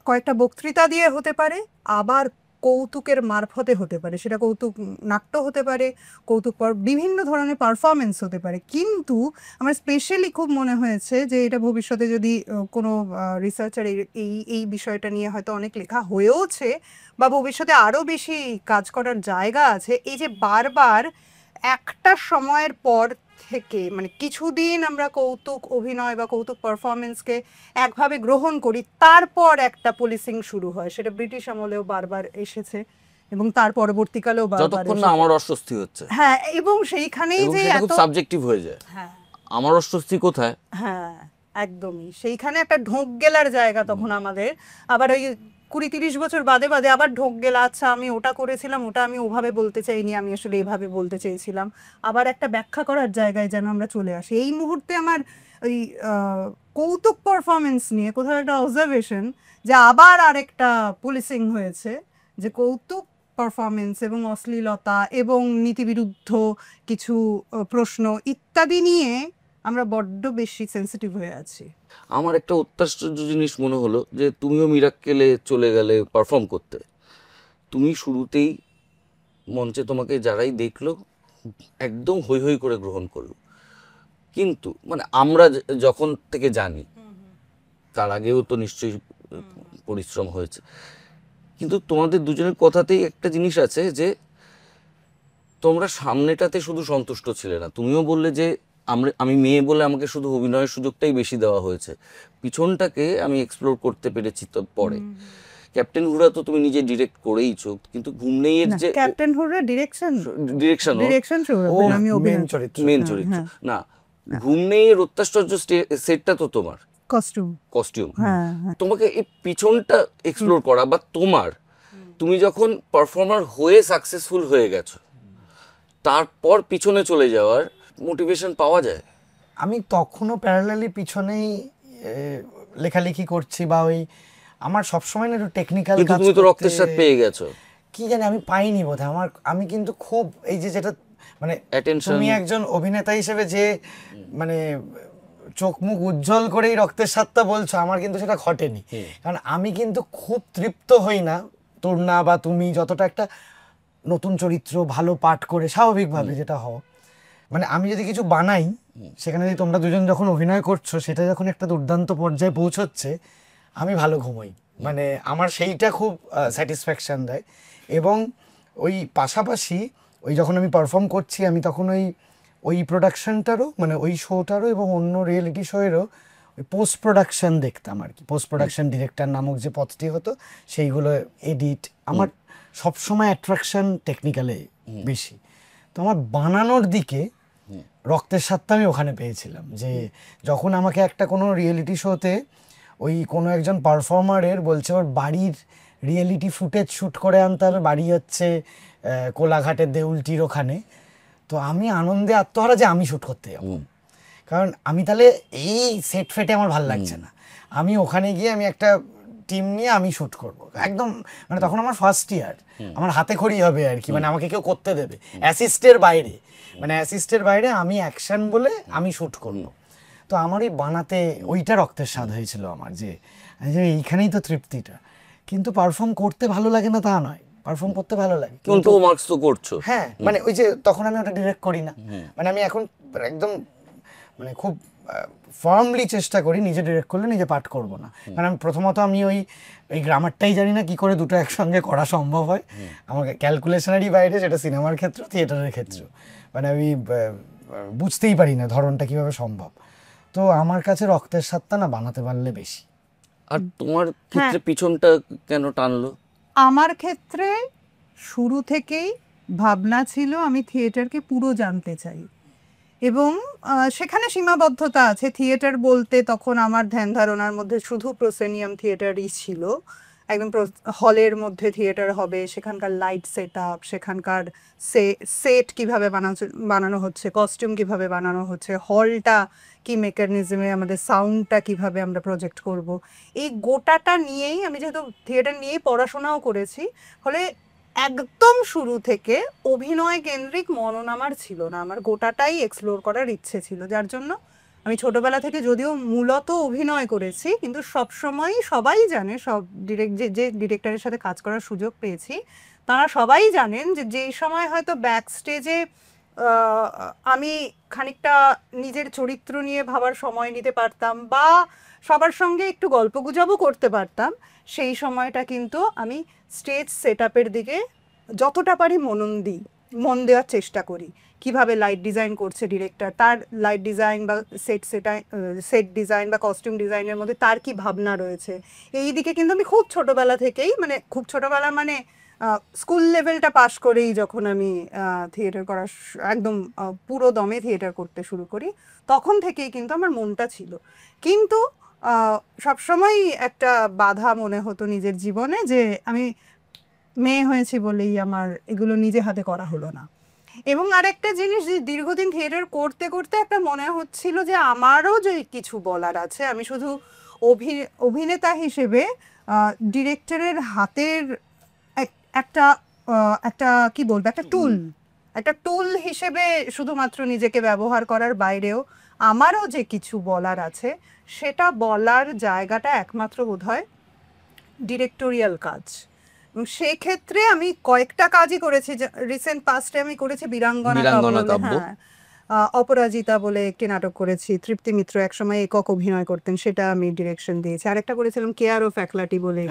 কয়েকটা বক্তৃতা দিয়ে হতে পারে, আবার কৌতুকের মারফতে হতে পারে, সেটা কৌতুক নাট্য হতে পারে, কৌতুক বিভিন্ন ধরনের পারফরমেন্স হতে পারে। কিন্তু আমার স্পেশালি খুব মনে হয়েছে যে এটা ভবিষ্যতে যদি কোনো রিসার্চার এই বিষয়টা নিয়ে হয়তো অনেক লেখা হয়েওছে বা ভবিষ্যতে আরও বেশি কাজ করার জায়গা আছে, এই যে বারবার একটা সময়ের পর থেকে, মানে কিছুদিন আমরা কৌতুক অভিনয় বা কৌতুক পারফরমেন্সকে একভাবে গ্রহণ করি, তারপর একটা পুলিশিং শুরু হয়, সেটা ব্রিটিশ আমলেও বারবার এসেছে এবং তার পরবর্তীকালেও বারবার যতক্ষণ না আমার অস্বস্তি হচ্ছে। হ্যাঁ, এবং সেইখানেই এবং যে সেটা এত খুব সাবজেক্টিভ হয়ে যায়। হ্যাঁ আমার অস্বস্তি কোথায়? হ্যাঁ একদমই সেইখানে একটা ঢোক গেলার জায়গা তখন আমাদের। আবার ওই 20-30 বছর বাদে বাদে আবার ঢোক গেলা, আচ্ছা আমি ওটা করেছিলাম, ওটা আমি ওভাবে বলতে চাইনি, আমি আসলে এইভাবে বলতে চেয়েছিলাম। আবার একটা ব্যাখ্যা করার জায়গায় যেন আমরা চলে আসি। এই মুহূর্তে আমার ওই কৌতুক পারফরমেন্স নিয়ে কোথাও একটা অবজারভেশন যে আবার আরেকটা পুলিশিং হয়েছে, যে কৌতুক পারফরমেন্স এবং অশ্লীলতা এবং নীতিবিরুদ্ধ কিছু প্রশ্ন ইত্যাদি নিয়ে আমরা বড্ড বেশি সেন্সিটিভ হয়ে আছি। আমার একটা অত্যাশ্চর্য জিনিস মনে হলো যে তুমিও মিরাক্কেলে চলে গেলে পারফর্ম করতে। তুমি শুরুতেই মঞ্চে তোমাকে যারাই দেখলো একদম হৈ হৈ করে গ্রহণ করলো, কিন্তু মানে আমরা যখন থেকে জানি, তার আগেও তো নিশ্চয়ই পরিশ্রম হয়েছে, কিন্তু তোমাদের দুজনের কথাতেই একটা জিনিস আছে যে তোমরা সামনেটাতে শুধু সন্তুষ্ট ছিলে না। তুমিও বললে যে আমি মেয়ে বলে আমাকে শুধু অভিনয়ের সুযোগটাই বেশি দেওয়া হয়েছে, পিছনটাকে আমি এক্সপ্লোর করতে পেরেছি তো পরে। ক্যাপ্টেন হুড়া তো তুমি নিজে ডিরেক্ট করেইছো, কিন্তু ঘুম নেই এর যে ক্যাপ্টেন হুড়া ডিরেকশন আমি মেন চরিত্র। মেন চরিত্র না, ঘুম নেই এর অত্যাশ্চর্য সেটটা তো তোমার কস্টিউম। তোমাকে এই পিছনটা এক্সপ্লোর করা বা তুমি যখন পারফর্মার হয়ে সাকসেসফুল হয়ে গেছো তারপর পিছনে চলে যাওয়ার মোটিভেশন পাওয়া যায়। আমি তখনও প্যারালালি পিছনেই লেখালেখি করছি, বা ওই আমার সবসময় না একটু টেকনিক্যাল কাজ। তুমি তো রক্তের স্বাদ পেয়ে গেছো, কি জানি আমি পাইনি বোধহয়। আমি কিন্তু খুব এই যে যেটা মানে তুমি একজন অভিনেতা হিসেবে যে মানে চোখ মুখ উজ্জ্বল করেই রক্তের স্বাদটা বলছো, আমার কিন্তু সেটা ঘটেনি। কারণ আমি কিন্তু খুব তৃপ্ত হই না তূর্ণা বা তুমি যতটা একটা নতুন চরিত্র ভালো পাঠ করে স্বাভাবিকভাবে যেটা হও, মানে আমি যদি কিছু বানাই সেখানে যদি তোমরা দুজন যখন অভিনয় করছো সেটা যখন একটা দুর্দান্ত পর্যায়ে পৌঁছচ্ছে, আমি ভালো ঘুমোই। মানে আমার সেইটা খুব স্যাটিসফ্যাকশান দেয়। এবং ওই পাশাপাশি ওই যখন আমি পারফর্ম করছি, আমি তখন ওই প্রোডাকশনটারও মানে ওই শোটারও এবং অন্য রিয়েলিটি শোয়েরও ওই পোস্ট প্রোডাকশন দেখতাম আর কি। পোস্ট প্রোডাকশন ডিরেক্টর নামক যে পদটি হতো, সেইগুলো এডিট, আমার সবসময় অ্যাট্রাকশন টেকনিক্যালে বেশি। তো আমার বানানোর দিকে রক্তের স্বাদটা আমি ওখানে পেয়েছিলাম। যে যখন আমাকে একটা কোনো রিয়েলিটি শোতে ওই কোনো একজন পারফর্মারের বলছে ওর বাড়ির রিয়েলিটি ফুটেজ শ্যুট করে আনতে হবে, বাড়ি হচ্ছে কোলাঘাটের দেউলটির ওখানে, তো আমি আনন্দে আত্মহারা যে আমি শ্যুট করতে যাবো। কারণ আমি তাহলে এই সেট ফেটে আমার ভালো লাগছে না, আমি ওখানে গিয়ে আমি একটা টিম নিয়ে আমি শ্যুট করব একদম। মানে তখন আমার ফার্স্ট ইয়ার, আমার হাতে খড়ি হবে আর কি, মানে আমাকে কেউ করতে দেবে অ্যাসিস্টের বাইরে, মানে অ্যাসিস্টের বাইরে আমি অ্যাকশন বলে আমি শ্যুট করবো। তো আমার এই বানাতে ওইটা রক্তের স্বাদ হয়েছিল আমার, যে এইখানেই তো তৃপ্তিটা। কিন্তু পারফর্ম করতে ভালো লাগে না তা নয়, পারফর্ম করতে ভালো লাগে, কিন্তু মার্কস তো করছো। হ্যাঁ, মানে ওই যে তখন আমি ওটা ডিরেক্ট করি না, মানে আমি এখন একদম মানে খুব ফার্মলি চেষ্টা করি নিজে ডিরেক্ট করলে নিজে পাঠ করব না। কারণ আমি প্রথমত আমি ওই গ্রামারটাই জানি না কি করে দুটো একসঙ্গে করা সম্ভব হয়। আমাকে ক্যালকুলেশনারই বাইরে, সেটা সিনেমার ক্ষেত্র থিয়েটারের ক্ষেত্র, মানে আমি বুঝতেই পারি না ধরনটা কিভাবে সম্ভব। তো আমার কাছে রক্তের স্বাদটা না বানাতে পারলে বেশি। আর তোমার ক্ষেত্রে পিছনটা কেন টানলো? আমার ক্ষেত্রে শুরু থেকেই ভাবনা ছিল আমি থিয়েটারকে পুরো জানতে চাই, এবং সেখানে সীমাবদ্ধতা আছে। থিয়েটার বলতে তখন আমার ধ্যান ধারণার মধ্যে শুধু প্রসেনিয়াম থিয়েটারই ছিল, একদম হলের মধ্যে থিয়েটার হবে, সেখানকার লাইট সেট আপ, সেখানকার সেট কীভাবে বানানো হচ্ছে, কস্টিউম কীভাবে বানানো হচ্ছে, হলটা কি মেকানিজমে, আমাদের সাউন্ডটা কিভাবে আমরা প্রজেক্ট করব, এই গোটাটা নিয়েই আমি যেহেতু থিয়েটার নিয়েই পড়াশোনাও করেছি, ফলে একদম শুরু থেকে অভিনয় কেন্দ্রিক মনন আমার ছিল না, আমার গোটাটাই এক্সপ্লোর করার ইচ্ছে ছিল। যার জন্য আমি ছোটবেলা থেকে যদিও মূলত অভিনয় করেছি, কিন্তু সবসময় সবাই জানে, সব যে ডিরেক্টরের সাথে কাজ করার সুযোগ পেয়েছি তারা সবাই জানেন যে যেই সময় হয়তো ব্যাক স্টেজে আমি খানিকটা নিজের চরিত্র নিয়ে ভাবার সময় নিতে পারতাম বা সবার সঙ্গে একটু গল্পগুজবও করতে পারতাম, সেই সময়টা কিন্তু আমি স্টেজ সেট আপের দিকে যতটা পারি মন দেওয়ার চেষ্টা করি। কিভাবে লাইট ডিজাইন করছে ডিরেক্টর, তার লাইট ডিজাইন বা সেট ডিজাইন বা কস্টিউম ডিজাইনের মধ্যে তার কি ভাবনা রয়েছে, এই দিকে কিন্তু আমি খুব ছোটোবেলা থেকেই, মানে খুব ছোটোবেলা মানে স্কুল লেভেলটা পাশ করেই যখন আমি থিয়েটার করা একদম পুরো দমে থিয়েটার করতে শুরু করি, তখন থেকেই কিন্তু আমার মনটা ছিল। কিন্তু সবসময় একটা বাধা মনে হতো নিজের জীবনে যে আমি মেয়ে হয়েছি বলেই আমার এগুলো নিজে হাতে করা হলো না। এবং আরেকটা জিনিস, যে দীর্ঘদিন থিয়েটার করতে করতে একটা মনে হচ্ছিল যে আমারও যে কিছু বলার আছে, আমি শুধু অভিনেতা হিসেবে ডিরেক্টরের হাতের একটা একটা কি বলবো, একটা টুল হিসেবে শুধুমাত্র নিজেকে ব্যবহার করার বাইরেও আমারও যে কিছু বলার আছে, সেটা বলার জায়গাটা একমাত্র বোধহয় ডিরেক্টোরিয়াল কাজ। সেক্ষেত্রে আমি কয়েকটা কাজই করেছি। রিসেন্ট পাস্টে আমি করেছি বীরাঙ্গনা কাব্য, হ্যাঁ, অপরাজিতা বলে একটি নাটক করেছি। তৃপ্তি মিত্র একসময় একক অভিনয় করতেন, সেটা আমি ডিরেকশন দিয়েছি। আরেকটা করেছিলাম কেয়ার অফ একলাটি বলে।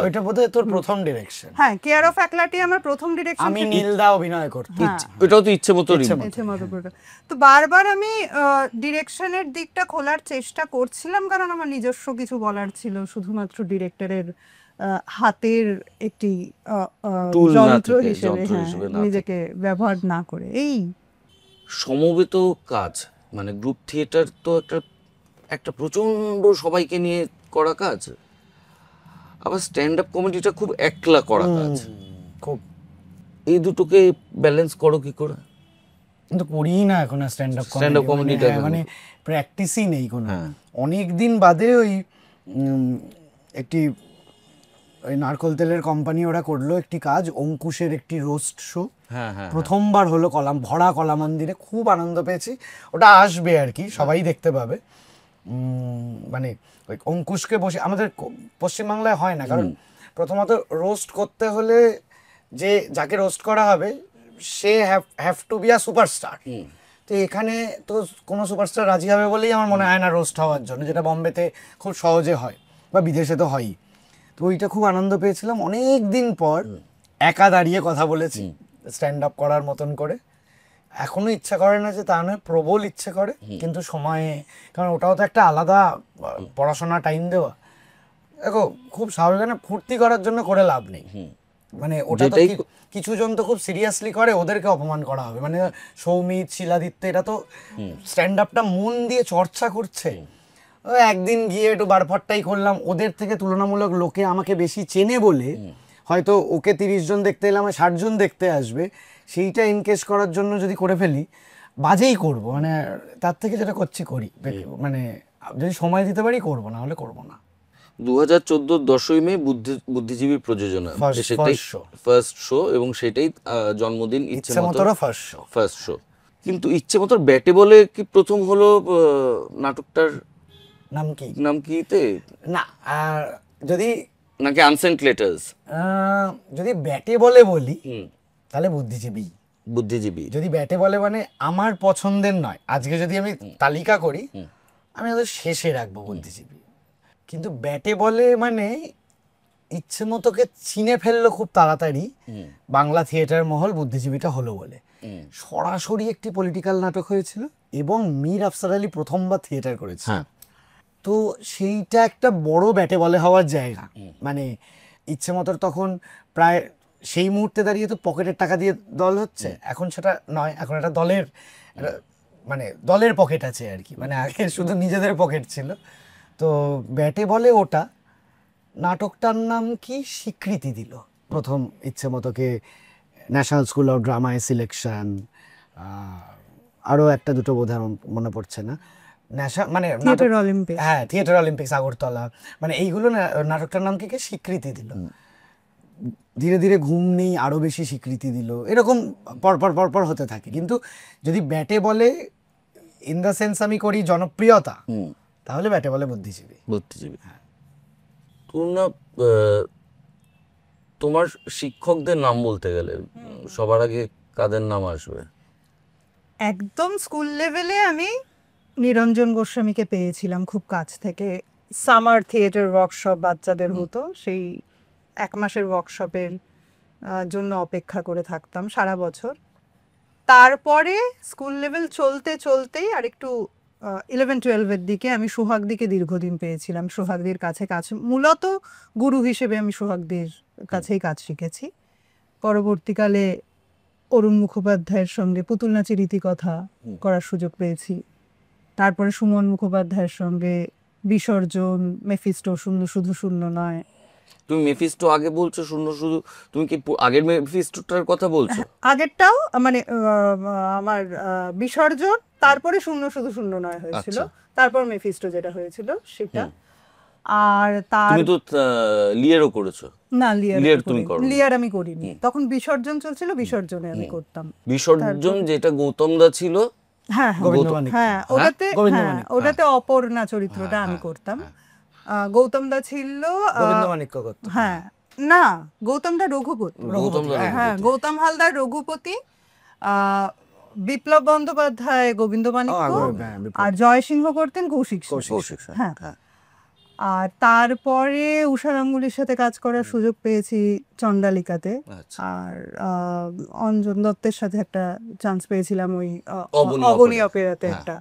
ওইটা বোধহয় তোর প্রথম ডিরেকশন। হ্যাঁ, কেয়ার অফ একলাটি আমার প্রথম ডিরেকশন। আমি নীলদা অভিনয় করতে, ওটাও তো ইচ্ছে মতো। তো বারবার আমি ডিরেকশনের দিকটা খোলার চেষ্টা করছিলাম, কারণ আমার নিজস্ব কিছু বলার ছিল, শুধুমাত্র ডিরেক্টরের হাতের একটি যন্ত্র হিসেবে নিজেকে ব্যবহার না করে। এই সমবেত কাজ, মানে গ্রুপ থিয়েটার তো একটা প্রচন্ড সবাইকে নিয়ে করা কাজ, আবার স্ট্যান্ড আপ কমেডিটা খুব একলা করা কাজ। খুব এই দুটোকে ব্যালেন্স করো কি করে? কিন্তু করিই না এখন স্ট্যান্ড আপ কমেডিটা, মানে প্র্যাকটিসই নেই কোনো। অনেক দিন বাদে ওই একটি ওই নারকোল তেলের কোম্পানি ওরা করলো একটি কাজ, অঙ্কুশের একটি রোস্ট শো, প্রথমবার হলো ভরা কলা মন্দিরে, খুব আনন্দ পেয়েছি। ওটা আসবে আর কি, সবাই দেখতে পাবে। মানে ওই অঙ্কুশকে বসে, আমাদের পশ্চিমবাংলায় হয় না, কারণ প্রথমত রোস্ট করতে হলে যাকে রোস্ট করা হবে সে have to be a superstar. তো এখানে তো কোনো সুপারস্টার রাজি হবে বলেই আমার মনে হয় না রোস্ট হওয়ার জন্য, যেটা বম্বেতে খুব সহজে হয় বা বিদেশে তো হয়ই। তো ওইটা খুব আনন্দ পেয়েছিলাম। অনেক দিন পর একা দাঁড়িয়ে কথা বলেছি স্ট্যান্ড আপ করার মতন করে। এখনো ইচ্ছা করে না যে তা নয়, প্রবল ইচ্ছে করে, কিন্তু সময়ে, কারণ ওটাও তো একটা আলাদা পড়াশোনা টাইম দেওয়া। দেখো খুব স্বাভাবিক, না ফুর্তি করার জন্য করে লাভ নেই। মানে ওটা তো কিছু জন তো খুব সিরিয়াসলি করে, ওদেরকে অপমান করা হবে। মানে সৌমিত, শিলাদিত্য, এটা তো স্ট্যান্ড আপটা মন দিয়ে চর্চা করছে। একদিন গিয়ে একটু বারফাট্টাই করলাম, ওদের থেকে তুলনামূলক লোকে আমাকে বেশি চেনে বলে হয়তো ওকে 30 জন দেখতে এলে আমার 60 জন দেখতে আসবে, সেইটা এনকেজ করার জন্য যদি করে ফেলি, বাজেই করব। মানে তার থেকে যেটা করছি করি, মানে যদি সময় দিতে পারি করবো, না হলে করবো না। 2014 10ই মে বুদ্ধিজীবীর প্রযোজনা, ফার্স্ট শো, এবং সেটাই জন্মদিন ইচ্ছে মতো ফার্স্ট শো। কিন্তু ইচ্ছে মতো ব্যাটে বলে কি প্রথম হলো নাটকটার নাম কিতে না, যদি নাকি আনসেন্ট লেটার্স, যদি ব্যাটে বলে বলি তাহলে বুদ্ধিজীবী। যদি ব্যাটে বলে মানে আমার পছন্দের নয়, আজকে যদি আমি তালিকা করি আমি ওদের শেষে রাখবো বুদ্ধিজীবী। কিন্তু ব্যাটে বলে মানে ইচ্ছে মতোকে চিনে ফেললো খুব তাড়াতাড়ি বাংলা থিয়েটার মহল বুদ্ধিজীবীটা হলো বলে। সরাসরি একটি পলিটিক্যাল নাটক হয়েছিল এবং মীর আফসার আলী প্রথমবার থিয়েটার করেছে। তো সেইটা একটা বড় ব্যাটে বলে হওয়ার জায়গা। মানে ইচ্ছে মতোর তখন প্রায় সেই মুহূর্তে দাঁড়িয়ে তো পকেটের টাকা দিয়ে দল হচ্ছে, এখন সেটা নয়, এখন একটা দলের পকেট আছে আর কি। মানে আগে শুধু নিজেদের পকেট ছিল। তো ব্যাটে বলে ওটা নাটকটার নাম কি স্বীকৃতি দিল প্রথম ইচ্ছে মতোকে, ন্যাশনাল স্কুল অফ ড্রামায় সিলেকশন, আরও একটা দুটো বোধহয় মনে পড়ছে না, মানে থিয়েটার অলিম্পিক্স আগরতলা, মানে এইগুলো নাটকটার নাম কি স্বীকৃতি দিল। ধীরে ধীরে ঘুম নেই আরো বেশি স্বীকৃতি দিল, এরকম পরপর হতে থাকে। কিন্তু যদি ব্যাটে বলে ইন দ্য সেন্স আমি করি জনপ্রিয়তা, তাহলে ব্যাটে বলে বুদ্ধিজীবী। হ্যাঁ। তোমার শিক্ষকদের নাম বলতে গেলে সবার আগে কাদের নাম আসবে? একদম স্কুল লেভেলে আমি নিরঞ্জন গোস্বামীকে পেয়েছিলাম খুব কাছ থেকে। সামার থিয়েটার ওয়ার্কশপ বাচ্চাদের হতো, সেই 1 মাসের ওয়ার্কশপের জন্য অপেক্ষা করে থাকতাম সারা বছর। তারপরে স্কুল লেভেল চলতেই আর একটু 11-12 দিকে আমি সোহাগদিকে দীর্ঘদিন পেয়েছিলাম। সোহাগদির কাছে মূলত গুরু হিসেবে আমি সোহাগদির কাছেই কাজ শিখেছি। পরবর্তীকালে অরুণ মুখোপাধ্যায়ের সঙ্গে পুতুল নাচের ইতিকথা করার সুযোগ পেয়েছি। তারপরে সুমন মুখোপাধ্যায়ের সঙ্গে বিসর্জন, মেফিস্টো, শূন্য শুধু শূন্য নয়। তুমি মেফিস্টো আগে বলছো, শূন্য শুধু, তুমি কি আগের মেফিস্টোটার কথা বলছো? আগেরটাও মানে আমার বিসর্জন, তারপরে শূন্য শুধু শূন্য নয় হয়েছিল, তারপর মেফিস্টো যেটা হয়েছিল সেটা। আর তার তুমি তো লিয়েরও করেছো। না, লিয়ার তুমি করো? লিয়ার আমি করিনি, তখন বিসর্জন চলছিল, বিসর্জনে আমি করতাম। বিসর্জন যেটা গৌতম দা ছিল, হ্যাঁ গোবিন্দ মানিক। হ্যাঁ, ওটাতে গোবিন্দ হ্যাঁ, মানিক। ওটাতে অপর্ণা চরিত্রটা আমি করতাম। গৌতম দা ছিল গোবিন্দ মানিক্য করতো। হ্যাঁ, না, গৌতম দা রঘুপতি। গৌতম দা হ্যাঁ, গৌতম হালদার রঘুপতি, বিপ্লব বন্দ্যোপাধ্যায় গোবিন্দ মানিক্য, আর জয়সিংহ করতেন কৌশিক সেন। হ্যাঁ, আর তারপরে উষা গাঙ্গুলির সাথে কাজ করার সুযোগ পেয়েছি চণ্ডালিকাতে। আর অঞ্জন দত্তের সাথে একটা চান্স পেয়েছিলাম ওই অবনী অপেরাতে একটা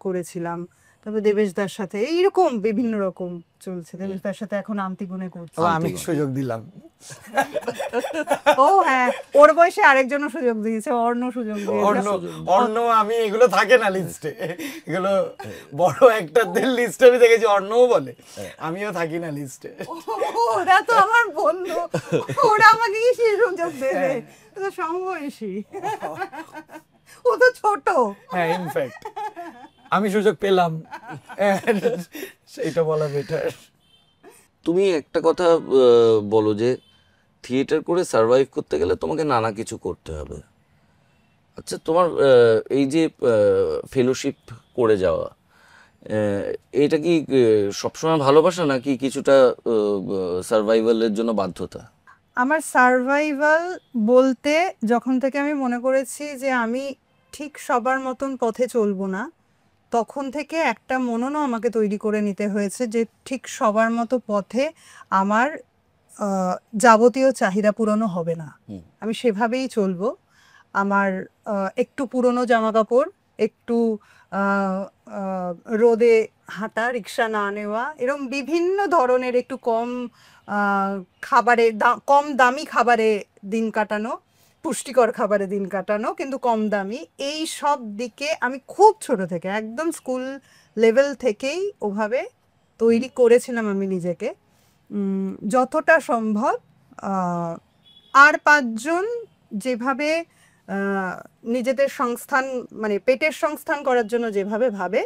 করেছিলাম। তবে দেবেশ দার সাথে এইরকম বিভিন্ন রকম চলছে। দেবেশ দার সাথে এখন আন্তিগুনে করছি। আমি সুযোগ দিলাম। ও হ্যাঁ, ওর বয়সে আরেকজনও সুযোগ দিয়েছে, অর্ণ সুযোগ দিয়েছে। অর্ণ, আমি এগুলো থাকে না লিস্টে, এগুলো বড় অ্যাক্টরদের লিস্টে আমি দেখেছি অর্ণও বলে, আমিও থাকি না লিস্টে। ওরা তো আমার বন্ধু, ওরা আমাকে কি সেই সুযোগ দেবে? ও তো সমবয়সী, ও তো ছোট। হ্যাঁ, ইনফ্যাক্ট আমি সুযোগ পেলাম, সেইটা বলা বেটার। তুমি একটা কথা বলো যে থিয়েটার করে সার্ভাইভ করতে গেলে তোমাকে নানা কিছু করতে হবে। আচ্ছা, তোমার এই যে ফেলোশিপ করে যাওয়া, এটা কি সবসময় ভালোবাসা নাকি কিছুটা সার্ভাইভালের জন্য বাধ্যতা? আমার সার্ভাইভাল বলতে, যখন থেকে আমি মনে করেছি যে আমি ঠিক সবার মতন পথে চলবো না, তখন থেকে একটা মননও আমাকে তৈরি করে নিতে হয়েছে যে ঠিক সবার মতো পথে আমার যাবতীয় চাহিদা পূরণও হবে না, আমি সেভাবেই চলবো। আমার একটু পুরনো জামা কাপড়, একটু রোদে হাঁটা, রিক্সা না নেওয়া, এরকম বিভিন্ন ধরনের একটু কম খাবারে, কম দামি খাবারে দিন কাটানো, পুষ্টিকর খাবারে দিন কাটানো কিন্তু কম দামি, এই সব দিকে আমি খুব ছোট থেকে, একদম স্কুল লেভেল থেকেই ওভাবে তৈরি করেছিলাম আমি নিজেকে। যতটা সম্ভব আর পাঁচজন যেভাবে নিজেদের সংস্থান, মানে পেটের সংস্থান করার জন্য যেভাবে ভাবে,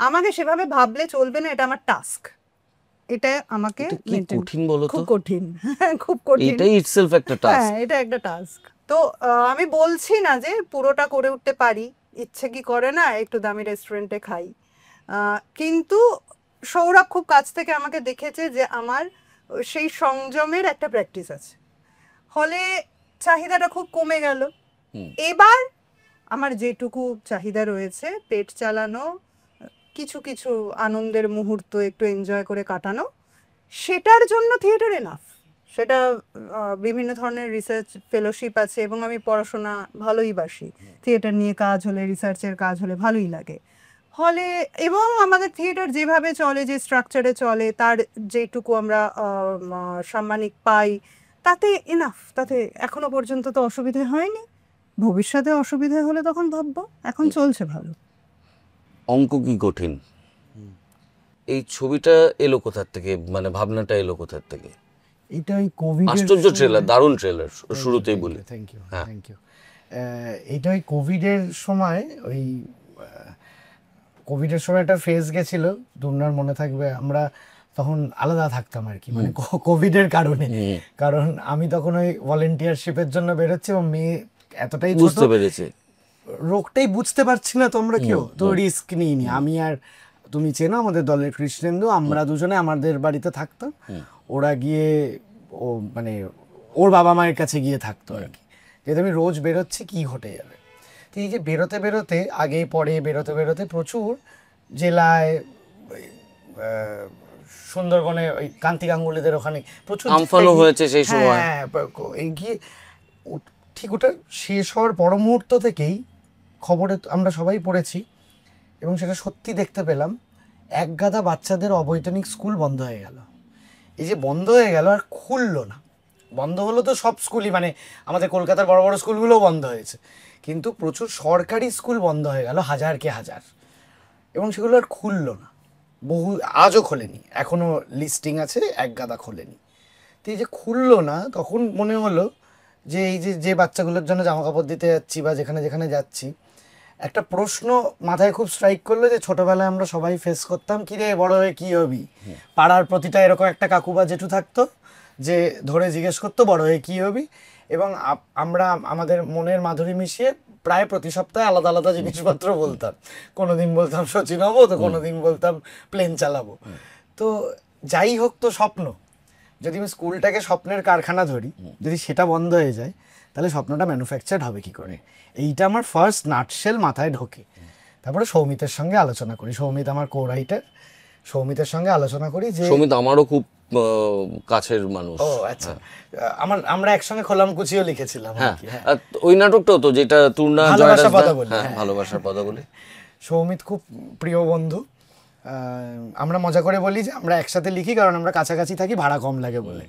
আমাকে সেভাবে ভাবলে চলবে না, এটা আমার টাস্ক। এটা আমাকে কঠিন বলো তো? খুব কঠিন, খুব কঠিন, এটাই ইটসেলফ একটা টাস্ক। হ্যাঁ, এটা একটা টাস্ক। তো আমি বলছি না যে পুরোটা করে উঠতে পারি, ইচ্ছে কি করে না একটু দামি রেস্টুরেন্টে খাই, কিন্তু সৌরভ খুব কাছ থেকে আমাকে দেখেছে যে আমার সেই সংযমের একটা প্র্যাকটিস আছে, ফলে চাহিদাটা খুব কমে গেল। এবার আমার যেটুকু চাহিদা রয়েছে, পেট চালানো, কিছু কিছু আনন্দের মুহূর্ত একটু এনজয় করে কাটানো, সেটার জন্য থিয়েটার এনাফ। সেটা বিভিন্ন ধরনের রিসার্চ ফেলোশিপ আছে, এবং আমি পড়াশোনা ভালোই বাসি, থিয়েটার নিয়ে কাজ হলে, রিসার্চের কাজ হলে ভালোই লাগে। ফলে এবং আমাদের থিয়েটার যেভাবে চলে, যে স্ট্রাকচারে চলে, তার যেটুকু আমরা সাম্মানিক পাই, তাতে এনাফ, তাতে এখনো পর্যন্ত তো অসুবিধে হয়নি। ভবিষ্যতে অসুবিধে হলে তখন ভাববো, এখন চলছে ভালো। অঙ্ক কি কঠিন? এই ছবিটা এলো কোথার থেকে, মানে ভাবনাটা এলো কোথার থেকে? এটা ওই কোভিড, আশ্চর্য ট্রেলার, দারুণ ট্রেলার, শুরুতেই বলি। Thank you, thank you. এটা ওই কোভিডের সময়, ওই কোভিডের সময় একটা ফেজ গেছিল, দুর্নার মনে থাকবে, আমরা তখন আলাদা থাকতাম আর কি, মানে কোভিডের কারণে। কারণ আমি তখন ওই ভলেন্টিয়ারশিপের জন্য বেরোচ্ছি, এবং মেয়ে এতটাই বুঝতে পেরেছে, রোগটাই বুঝতে পারছি না তোমরা কেউ, তো রিস্ক নিইনি। আমি আর তুমি চেনো আমাদের দলের কৃষ্ণেন্দু, আমরা দুজনে আমাদের বাড়িতে থাকতাম, ওরা গিয়ে ও মানে ওর বাবা মায়ের কাছে গিয়ে থাকতো আর কি, যেহেতু আমি রোজ বেরোচ্ছি কি ঘটে যাবে। তো এই যে বেরোতে বেরোতে, আগে পরে বেরোতে বেরোতে প্রচুর জেলায়, সুন্দরবনে ওই কান্তি গাঙ্গুলিদের ওখানে প্রচুর আমফানও হয়েছে সেই সময়। হ্যাঁ, এই গিয়ে ঠিক ওটা শেষ হওয়ার পর মুহূর্ত থেকেই খবরে আমরা সবাই পড়েছি, এবং সেটা সত্যি দেখতে পেলাম, এক গাদা বাচ্চাদের অবৈতনিক স্কুল বন্ধ হয়ে গেল। এই যে বন্ধ হয়ে গেল আর খুললো না, বন্ধ হলো তো সব স্কুলই, মানে আমাদের কলকাতার বড় বড় স্কুলগুলোও বন্ধ হয়েছে, কিন্তু প্রচুর সরকারি স্কুল বন্ধ হয়ে গেল, হাজার কে হাজার, এবং সেগুলো আর খুললো না, বহু আজও খোলেনি, এখনো লিস্টিং আছে, এক গাদা খোলেনি। তো এই যে খুললো না, তখন মনে হলো যে এই যে যে বাচ্চাগুলোর জন্য জামা কাপড় দিতে যাচ্ছি বা যেখানে যেখানে যাচ্ছি, একটা প্রশ্ন মাথায় খুব স্ট্রাইক করলো যে ছোটবেলায় আমরা সবাই ফেস করতাম, কি রে বড় হয়ে কি হবি, পাড়ার প্রতিটা এরকম একটা কাকু বা জেঠু থাকতো যে ধরে জিজ্ঞেস করতো বড় হয়ে কি হবি, এবং আমরা আমাদের মনের মাধুরী মিশিয়ে প্রায় প্রতি সপ্তাহে আলাদা আলাদা জিনিসপত্র বলতাম। কোনোদিন বলতাম সচিন হবো, তো কোনোদিন বলতাম প্লেন চালাবো। তো যাই হোক, তো স্বপ্ন, যদি আমি স্কুলটাকে স্বপ্নের কারখানা ধরি, যদি সেটা বন্ধ হয়ে যায় তাহলে স্বপ্নটা ম্যানুফ্যাকচার হবে কি করে, এইটা আমার ফার্স্ট নাটশেল মাথায় ঢোকে। তারপরে সৌমিতের সঙ্গে আলোচনা করি, সৌমিত আমার কো রাইটার, সৌমিতের সঙ্গে আলোচনা করি যে সৌমিত আমারও খুব কাছের মানুষ। ও আচ্ছা, আমরা একসঙ্গে খোলামকুচিও লিখেছিলাম আর হ্যাঁ, কি, হ্যাঁ। আর ওই নাটকটাও তো, যেটা তুর্না ভালোবাসার পদাবলী, হ্যাঁ, হ্যাঁ। ভালোবাসার পদাবলী। সৌমিত খুব প্রিয় বন্ধু। আমরা মজা করে বলি যে আমরা একসাথে লিখি কারণ আমরা কাছাকাছি থাকি, ভাড়া কম লাগে বলে,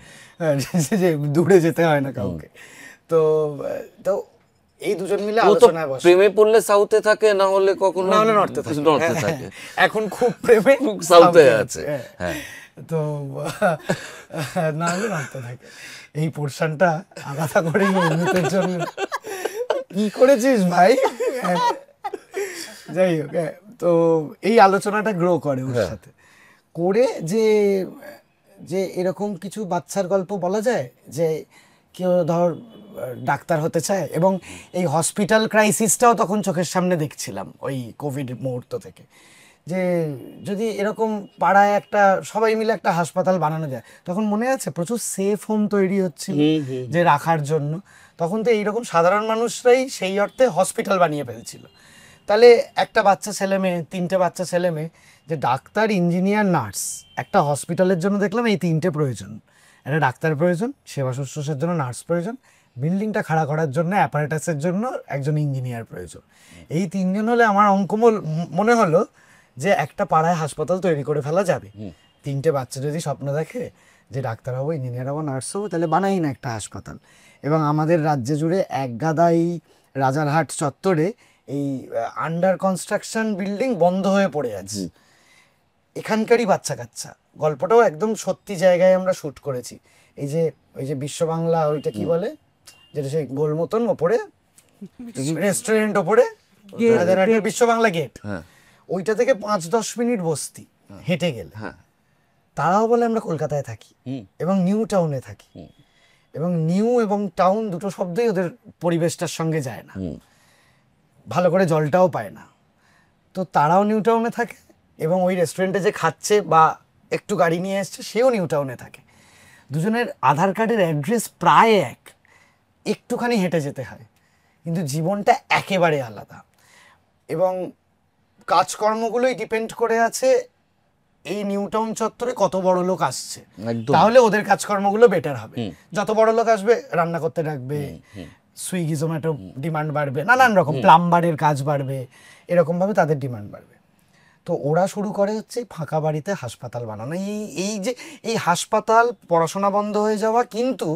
যে দূরে যেতে হয় না কাউকে। তো তো এই দুজন মিলে ও তো আলোচনায় বসে, প্রেমে পড়লে সাউথে থাকে, না হলে কখনো না হলে নর্থে থাকে, নর্থে থাকে। এখন খুব প্রেমে সাউথে আছে, হ্যাঁ। তো না হলে নর্থে থাকে। এই পোর্শনটা আলাদা করে সৌমিতের জন্য কি করেছিস ভাই, যাই হোক, তো এই আলোচনাটা গ্রো করে ওর সাথে, করে যে যে এরকম কিছু বাচ্চার গল্প বলা যায় যে কেউ ধর ডাক্তার হতে চায়, এবং এই হসপিটাল ক্রাইসিসটাও তখন চোখের সামনে দেখছিলাম ওই কোভিড মুহূর্ত থেকে, যে যদি এরকম পাড়ায় একটা সবাই মিলে একটা হাসপাতাল বানানো যায়, তখন মনে আছে প্রচুর সেফ হোম তৈরি হচ্ছিল যে রাখার জন্য, তখন তো এইরকম সাধারণ মানুষরাই সেই অর্থে হসপিটাল বানিয়ে ফেলছিল। তাহলে একটা বাচ্চা ছেলে মেয়ে, 3টে বাচ্চা ছেলে মেয়ে, যে ডাক্তার, ইঞ্জিনিয়ার, নার্স, একটা হসপিটালের জন্য দেখলাম এই 3টে প্রয়োজন, একটা ডাক্তার প্রয়োজন, সেবা শুশ্রূষার জন্য নার্স প্রয়োজন, বিল্ডিংটা খাড়া করার জন্য অ্যাপারেটাসের জন্য একজন ইঞ্জিনিয়ার প্রয়োজন। এই 3জন হলে আমার মনে হলো যে একটা পাড়ায় হাসপাতাল তৈরি করে ফেলা যাবে। 3টে বাচ্চা যদি স্বপ্ন দেখে যে ডাক্তার হবো, ইঞ্জিনিয়ার হবো, নার্স হবো, তাহলে বানাই না একটা হাসপাতাল। এবং আমাদের রাজ্যে জুড়ে এক গাদা এই রাজারহাট চত্বরে এই আন্ডার কনস্ট্রাকশন বিল্ডিং বন্ধ হয়ে পড়ে আছে, এখানকারই বাচ্চা কাচ্চা। গল্পটাও একদম সত্যি জায়গায় আমরা শ্যুট করেছি। এই যে ওই যে বিশ্ব বাংলা, ওইটা কি বলে, যেটা সেই গোল মতন ওপরে রেস্টুরেন্ট, ওপরে রাজারহাটের বিশ্ব বাংলা গেট, ওইটা থেকে 5-10 মিনিট বসতি হেঁটে গেলে। তারাও বলে আমরা কলকাতায় থাকি এবং নিউ টাউনে থাকি, এবং নিউ এবং টাউন দুটো শব্দই ওদের পরিবেশটার সঙ্গে যায় না, ভালো করে জলটাও পায় না। তো তারাও নিউ টাউনে থাকে, এবং ওই রেস্টুরেন্টে যে খাচ্ছে বা একটু গাড়ি নিয়ে এসছে সেও নিউ টাউনে থাকে। দুজনের আধার কার্ডের অ্যাড্রেস প্রায় এক, একটুখানি হেঁটে যেতে হয়, কিন্তু জীবনটা একেবারে আলাদা। এবং কাজকর্মগুলোই ডিপেন্ড করে আছে এই নিউ টাউন চত্বরে কত বড় লোক আসছে, তাহলে ওদের কাজকর্মগুলো বেটার হবে। যত বড় লোক আসবে রান্না করতে রাখবে, সুইগি জোম্যাটো ডিমান্ড বাড়বে, নানান রকম প্লাম্বারের কাজ বাড়বে, এরকমভাবে তাদের ডিমান্ড বাড়বে। তো ওরা শুরু করে হচ্ছে ফাঁকা বাড়িতে হাসপাতাল বানানো। এই যে এই হাসপাতাল, পড়াশোনা বন্ধ হয়ে যাওয়া, কিন্তু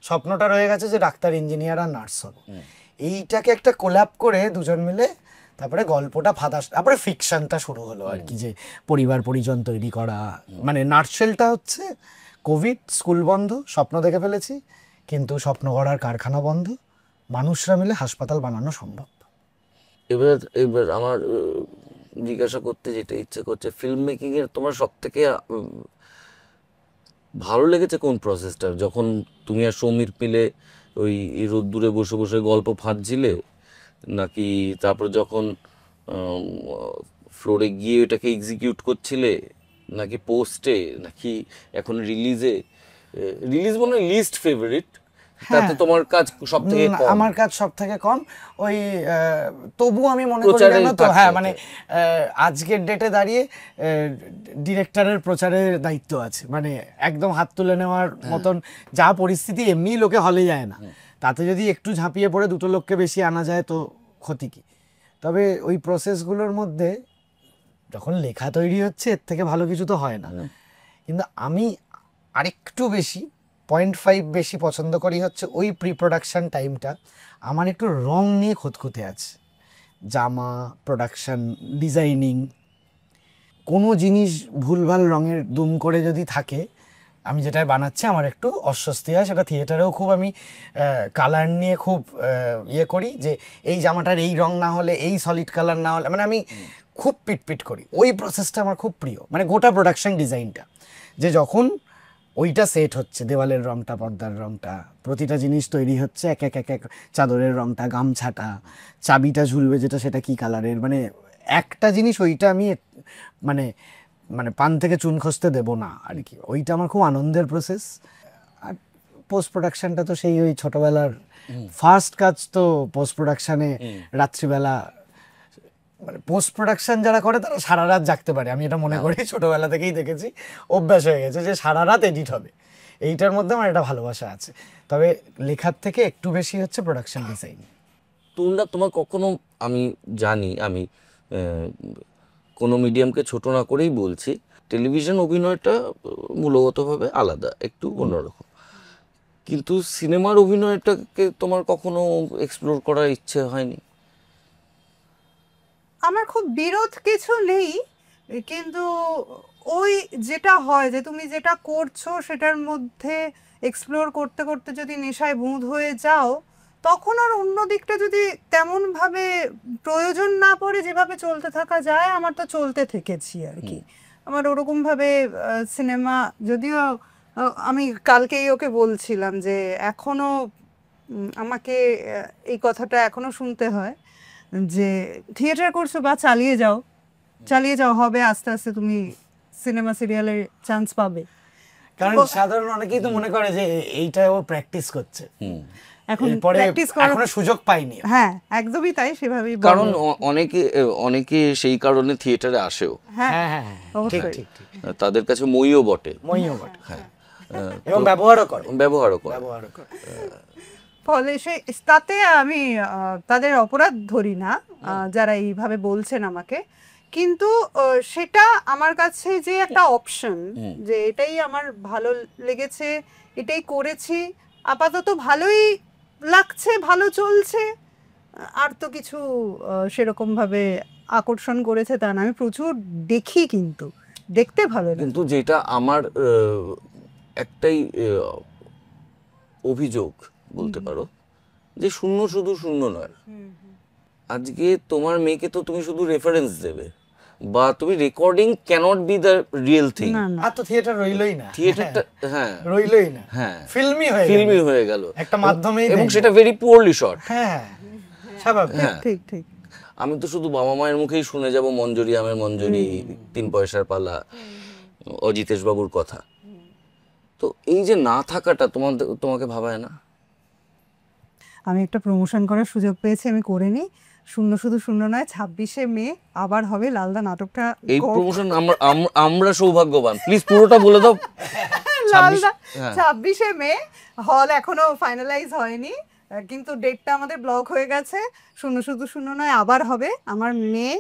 স্বপ্নটা রয়ে গেছে যে ডাক্তার, ইঞ্জিনিয়ার আর নার্স হবে। এইটাকে একটা কোল্যাব করে দুজন মিলে তারপরে গল্পটা তারপরে ফিকশনটা শুরু হলো আর কি, যে পরিবার পরিজন তৈরি করা। মানে নাটশেলটা হচ্ছে কোভিড, স্কুল বন্ধ, স্বপ্ন দেখে ফেলেছি, কিন্তু স্বপ্ন গড়ার কারখানা বন্ধ, মানুষরা মিলে হাসপাতাল বানানো সম্ভব। এবার আমার জিজ্ঞাসা করতে যেটা ইচ্ছে করছে, ফিল্ম মেকিং এর তোমার সব থেকে ভালো লেগেছে কোন প্রসেসটা? যখন তুমি আর সমীর মিলে ওই রোদ্দুরে বসে বসে গল্প ফাঁদছিলে, নাকি তারপর যখন ফ্লোরে গিয়ে ওটাকে এক্সিকিউট করছিলে, নাকি পোস্টে, নাকি এখন রিলিজে? রিলিজ মনে হয় লিস্ট ফেভারিট, তাতে তোমার কাজ সব থেকে কম। আমার কাজ সব থেকে কম, ওই তবু আমি মনে করি না তো, হ্যাঁ মানে আজকের ডেটে দাঁড়িয়ে ডিরেক্টরের প্রচারের দায়িত্ব আছে, মানে একদম হাত তুলে নেওয়ার মতন যা পরিস্থিতি, এমনি লোকে হলে যায় না, তাতে যদি একটু ঝাঁপিয়ে পড়ে 2 লোককে বেশি আনা যায় তো ক্ষতি কি। তবে ওই প্রসেসগুলোর মধ্যে যখন লেখা তৈরি হচ্ছে, এর থেকে ভালো কিছু তো হয় না। কিন্তু আমি আরেকটু বেশি 0.5 বেশি পছন্দ করি হচ্ছে ওই প্রি প্রোডাকশন টাইমটা আমার একটু রং নিয়ে খুঁতখুঁতে আছে। জামা, প্রোডাকশন, ডিজাইনিং, কোনো জিনিস ভুলভাল রঙের দুম করে যদি থাকে, আমি যেটা বানাচ্ছি আমার একটু অস্বস্তি হয়। সেটা থিয়েটারেও খুব আমি কালার নিয়ে খুব ইয়ে করি, যে এই জামাটার এই রং না হলে, এই সলিড কালার না হলে, মানে আমি খুব পিটপিট করি। ওই প্রসেসটা আমার খুব প্রিয়, মানে গোটা প্রোডাকশন ডিজাইনটা, যে যখন ওইটা সেট হচ্ছে, দেওয়ালের রংটা, পর্দার রংটা, প্রতিটা জিনিস তৈরি হচ্ছে, এক এক এক এক চাদরের রংটা, গামছাটা, চাবিটা ঝুলবে যেটা, সেটা কি কালারের, মানে একটা জিনিস ওইটা আমি মানে মানে পান থেকে চুন খসতে দেবো না আর কি। ওইটা আমার খুব আনন্দের প্রসেস। আর পোস্ট প্রোডাকশনটা তো সেই ওই ছোটবেলার ফার্স্ট কাজ, তো পোস্ট প্রোডাকশনে রাত্রিবেলা, মানে পোস্ট প্রোডাকশন যারা করে তারা সারা রাত জাগতে পারে, আমি এটা মনে করি, ছোটবেলা থেকেই দেখেছি, অভ্যাস হয়ে গেছে যে সারা রাত এডিট হবে। এইটার মধ্যে আমার একটা ভালোবাসা আছে, তবে লেখার থেকে একটু বেশি হচ্ছে প্রোডাকশন ডিজাইন। তোমরা তোমার কখনো, আমি জানি, আমি কোনো মিডিয়ামকে ছোট না করেই বলছি, টেলিভিশন অভিনয়টা মূলগতভাবে আলাদা, একটু অন্যরকম, কিন্তু সিনেমার অভিনয়টাকে তোমার কখনো এক্সপ্লোর করার ইচ্ছে হয়নি? আমার খুব বিরোধ কিছু নেই, কিন্তু ওই যেটা হয় যে তুমি যেটা করছো সেটার মধ্যে এক্সপ্লোর করতে করতে যদি নেশায় বুঁদ হয়ে যাও, তখন আর অন্য দিকটা যদি তেমন ভাবে প্রয়োজন না পড়ে, যেভাবে চলতে থাকা যায়, আমার তো চলতে থেকেছি আর কি। আমার ওরকম ভাবে সিনেমা, যদিও আমি কালকেই ওকে বলছিলাম যে এখনো আমাকে এই কথাটা এখনো শুনতে হয় যে থিয়েটার করছো বা চালিয়ে যাও, চালিয়ে যাও, হবে আস্তে আস্তে তুমি সিনেমা সিরিয়ালের চান্স পাবে। কারণ সাধারণ অনেকেই তো মনে করে যে এইটা ও প্র্যাকটিস করছে, এখন এরপরে প্র্যাকটিস করার, এখনো সুযোগ পাইনি। হ্যাঁ একদমই তাই, সেভাবেই বলো। কারণ অনেকে অনেকে সেই কারণে থিয়েটারে আসেও, হ্যাঁ হ্যাঁ হ্যাঁ হ্যাঁ, ঠিক অবশ্যই। ঠিক ঠিক, তাদের কাছে মইও বটে, মইও বটে, হ্যাঁ, এবং ব্যবহারও করে, ব্যবহারও করে। ব্যবহারও করে। ফলে তাতে আমি তাদের অপরাধ ধরি না, যারা এইভাবে বলছেন আমাকে, কিন্তু সেটা আমার কাছে যে একটা অপশন, যে এটাই আমার ভালো লেগেছে, এটাই করেছি, আপাতত ভালোই লাগছে, ভালো চলছে, আর তো কিছু সেরকম ভাবে আকর্ষণ করেছে তা না। আমি প্রচুর দেখি, কিন্তু দেখতে ভালো লাগে। কিন্তু যেটা আমার একটাই অভিযোগ বলতে পারো, যে শূন্য শুধু শূন্য নয়। আজকে তোমার মেয়েকে তো তুমি শুধু রেফারেন্স দেবে, বা তুমি recording can't be the real thing. না না, আর তো থিয়েটার রইলই না, থিয়েটারটা, হ্যাঁ, রইলই না, হ্যাঁ, ফিল্মি হয়ে গেল একটা মাধ্যমেই, এবং সেটা ভেরি পুয়ারলি শট। হ্যাঁ স্বাভাবিক। হ্যাঁ, ঠিক ঠিক। আমি তো শুধু বাবা মায়ের মুখেই শুনে যাব মঞ্জুরি, আমের মঞ্জুরি, 3 পয়সার পালা, অজিতেশ বাবুর কথা। তো এই যে না থাকাটা তোমাকে ভাবায় না? আমি একটা প্রমোশন করার সুযোগ পেয়েছি, আমি করে নিই। শূন্য শুধু শূন্য নয়, 26শে মে আবার হবে লালদা নাটকটা। এই প্রমোশন আমরা সৌভাগ্যবান, প্লিজ পুরোটা বলে দাও। লালদা হ্যাঁ। 26শে মে, হল এখনো ফাইনালাইজ হয়নি, কিন্তু ডেটটা আমাদের ব্লক হয়ে গেছে। শূন্য শুধু শূন্য নয় আবার হবে, আমার মেয়ে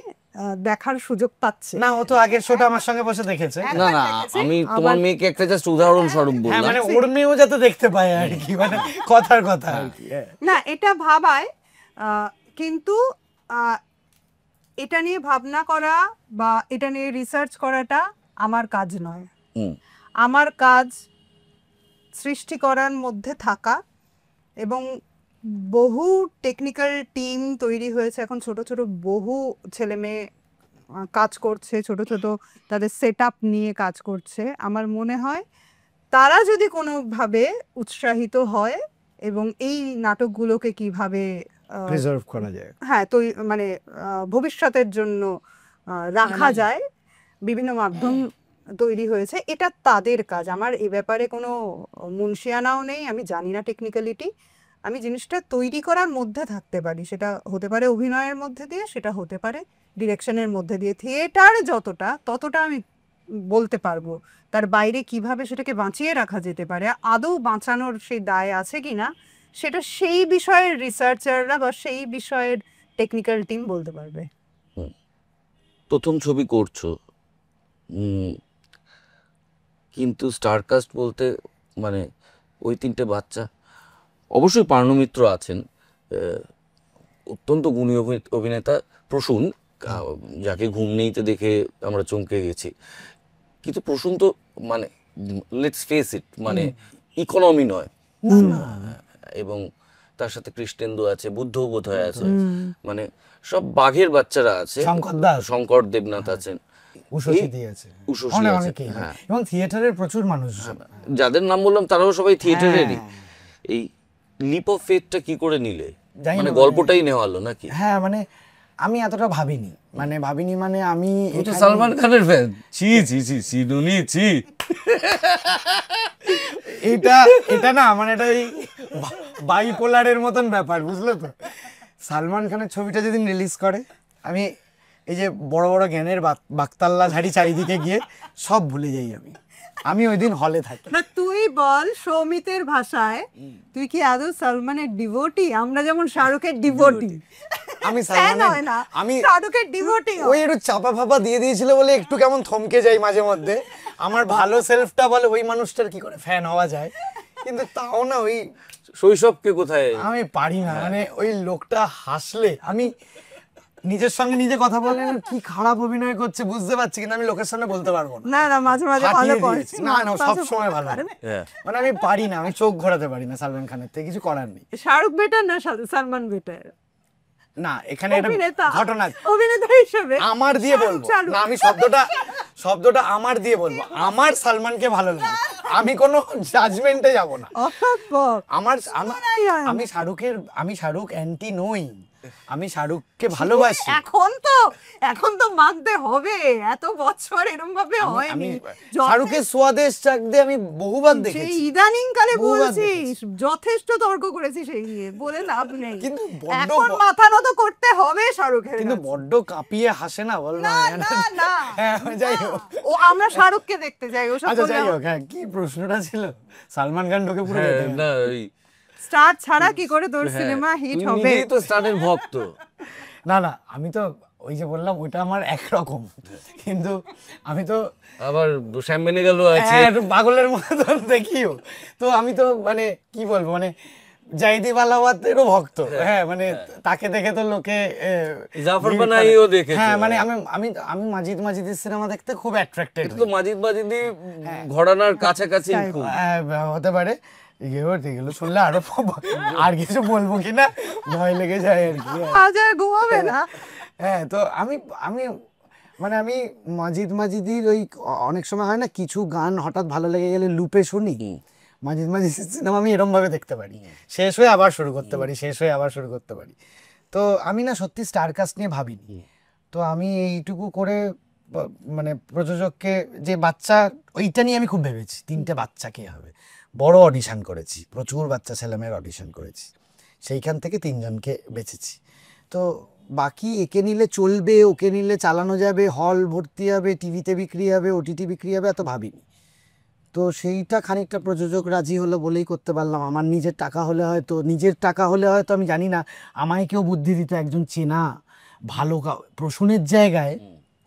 দেখার সুযোগ পাচ্ছে। না, ও তো আগের শোটা আমার সঙ্গে বসে দেখেছে। না না, আমি তোমার মেয়েকে একটা জাস্ট উদাহরণস্বরূপ হ্যাঁ, বললাম। মানে ওর মেয়েও যাতে দেখতে পায় আর কি, মানে কথার কথা আর কি। না, এটা ভাবায়, কিন্তু এটা নিয়ে ভাবনা করা বা এটা নিয়ে রিসার্চ করাটা আমার কাজ নয়। আমার কাজ সৃষ্টি করার মধ্যে থাকা, এবং বহু টেকনিক্যাল টিম তৈরি হয়েছে এখন, ছোট ছোট বহু ছেলে মেয়ে কাজ করছে, ছোট ছোট তাদের সেট আপ নিয়ে কাজ করছে। আমার মনে হয় তারা যদি কোনোভাবে উৎসাহিত হয় এবং এই নাটকগুলোকে কিভাবে প্রিজার্ভ করা যায়, হ্যাঁ তো মানে ভবিষ্যতের জন্য রাখা যায়, বিভিন্ন মাধ্যম তৈরি হয়েছে, এটা তাদের কাজ। আমার এ ব্যাপারে কোনো মুনশিয়ানাও নেই, আমি জানি না টেকনিক্যালিটি। আমি জিনিসটা তৈরি করার মধ্যে থাকতে পারি, সেটা হতে পারে অভিনয়ের মধ্যে দিয়ে, সেটা হতে পারে ডিরেকশনের মধ্যে দিয়ে। থিয়েটার ততটা আমি বলতে পারবো, তার বাইরে কিভাবে সেটাকে বাঁচিয়ে রাখা যেতে পারে, আদৌ বাঁচানোর সেই দায় আছে কিনা, সেটা সেই বিষয়ের রিসার্চাররা বা সেই বিষয়ের টেকনিক্যাল টিম বলতে পারবে। প্রথম ছবি করছো, কিন্তু স্টারকাস্ট বলতে মানে ওই 3টে বাচ্চা, অবশ্যই পার্ণমিত্র আছেন, অত্যন্ত গুণী অভিনেতা প্রসূন, যাকে ঘুম নেইতে দেখে আমরা চমকে গেছি। কিন্তু প্রসূন তো মানে লেটস ফেস ইট, মানে ইকোনমি নয়। এবং তার সাথে কৃষ্ণেন্দু আছে, বুদ্ধ বোধহয় আছে, মানে সব বাঘের বাচ্চারা আছে, শঙ্কর দেবনাথ আছেন, উষসী আছে, উষসী অনেক আছে, অনেকেই, হ্যাঁ। এবং থিয়েটারের প্রচুর মানুষ, যাদের নাম বললাম তারাও সবাই থিয়েটারেরই। এই লিপ অফ ফেথটা কি করে নিলে, জানি না, মানে গল্পটাই নেওয়ালো নাকি? হ্যাঁ মানে আমি এতটা ভাবিনি, মানে আমি তো সালমান খানের ফ্যান, ছি ছি ছি সিনুনি ছি। এটা না মানে এটা ওই বাইপোলারের মতন ব্যাপার, বুঝলো তো। সালমান খানের ছবিটা যেদিন রিলিজ করে, আমি এই যে বড় বড় জ্ঞানের বাকতাল্লা ঝাড়ি চারিদিকে গিয়ে সব ভুলে যাই। আমি ওই দিন হলে থাকি না। তুই বল সৌমিতের ভাষায়, তুই কি আদৌ সালমানের ডিভোটি? আমরা যেমন শাহরুখের ডিভোটি, আমি সালমানের, আমি শাহরুখের ডিভোটি। ওই একটু চাপা ফাপা দিয়ে দিয়েছিল বলে একটু কেমন থমকে যাই মাঝে মধ্যে। আমার ভালো সেলফটা বলে ওই মানুষটার কি করে ফ্যান হওয়া যায়, কিন্তু তাও না, ওই শৈশবকে কোথায় আমি পারি না, মানে ওই লোকটা হাসলে আমি নিজের সঙ্গে নিজে কথা বলে কি খারাপ অভিনয় করছে বুঝতে পারছি, কিন্তু আমি লোকের সামনে বলতে পারবো না। না না, মাঝে মাঝে ভালো করছে, না না, সব সময় ভালো, মানে আমি পারি না, আমি চোখ ঘোরাতে পারি না সালমান খানের থেকে, কিছু করার নেই। শাহরুখ বেটার না সালমান বেটার? না এখানে একটা ঘটনা, অভিনেতা হিসেবে আমার দিয়ে বলবো না, আমি শব্দটা আমার দিয়ে বলবো, আমার সালমানকে ভালো লাগে, আমি কোনো জাজমেন্টে যাব না। আমি শাহরুখ অ্যান্টি নই, আমি শাহরুখকে ভালোবাসি। এখন তো মানতে হবে, এত বছর এরকম ভাবে হয়নি। শাহরুখের সোয়াদেশ চাক দিয়ে আমি বহুবার দেখেছি, ইদানিং কালে বলছিস, যথেষ্ট তর্ক করেছি সেই নিয়ে, বলে লাভ নেই, কিন্তু এখন মাথা নত করতে হবে শাহরুখের। কিন্তু বড্ড কাঁপিয়ে হাসে না, বল না। না যাই হোক, ও আমরা শাহরুখকে দেখতে যাই, ও সব যাই হোক। হ্যাঁ, কি প্রশ্নটা ছিল? সালমান খান ঢোকে পুরো না, স্টার ছাড়া কি করে তোর সিনেমা হিট হবে? তুই তো স্টারের ভক্ত। না না, আমি তো ওই যে বললাম ওইটা আমার একরকম, কিন্তু আমি তো আবার শ্যাম বেনেগালও আছে, পাগলের মতন দেখিও। তো আমি তো মানে কি বলবো, মানে জাইদি বালাওয়াতেরও ভক্ত। হ্যাঁ মানে তাকে দেখে তো লোকে জাফর বানাইও দেখেছে। হ্যাঁ মানে আমি মাজিদের সিনেমা দেখতে খুব অ্যাট্রাক্টেড। তো মাজিদি ঘরানার কাছাকাছি হতে পারে। এগুলো শুনলে আরো আর কিছু বলবো কিনা ভয় লেগে যায় আর কি, ঘুমাবে না। হ্যাঁ তো আমি মাজিদির ওই অনেক সময় হয় না, কিছু গান হঠাৎ ভালো লেগে গেলে লুপে শুনি। মাজিদ সিনেমা আমি এরকম ভাবে দেখতে পারি, শেষ হয়ে আবার শুরু করতে পারি। তো আমি না সত্যি স্টার কাস্ট নিয়ে ভাবিনি। তো আমি এইটুকু করে মানে প্রযোজককে, যে বাচ্চা ওইটা নিয়ে আমি খুব ভেবেছি, 3টে বাচ্চা কে হবে, বড় অডিশন করেছি, প্রচুর বাচ্চা ছেলেমেয়ের অডিশন করেছি, সেইখান থেকে 3 জনকে বেছেছি। তো বাকি একে নিলে চলবে, ওকে নিলে চালানো যাবে, হল ভর্তি হবে, টিভিতে বিক্রি হবে, ওটিটি বিক্রি হবে, এত ভাবিনি। তো সেইটা খানিকটা প্রযোজক রাজি হলো বলেই করতে পারলাম। আমার নিজের টাকা হলে হয়তো আমি জানি না, আমায় কেউ বুদ্ধি দিত, একজন চেনা ভালো প্রসূনের জায়গায়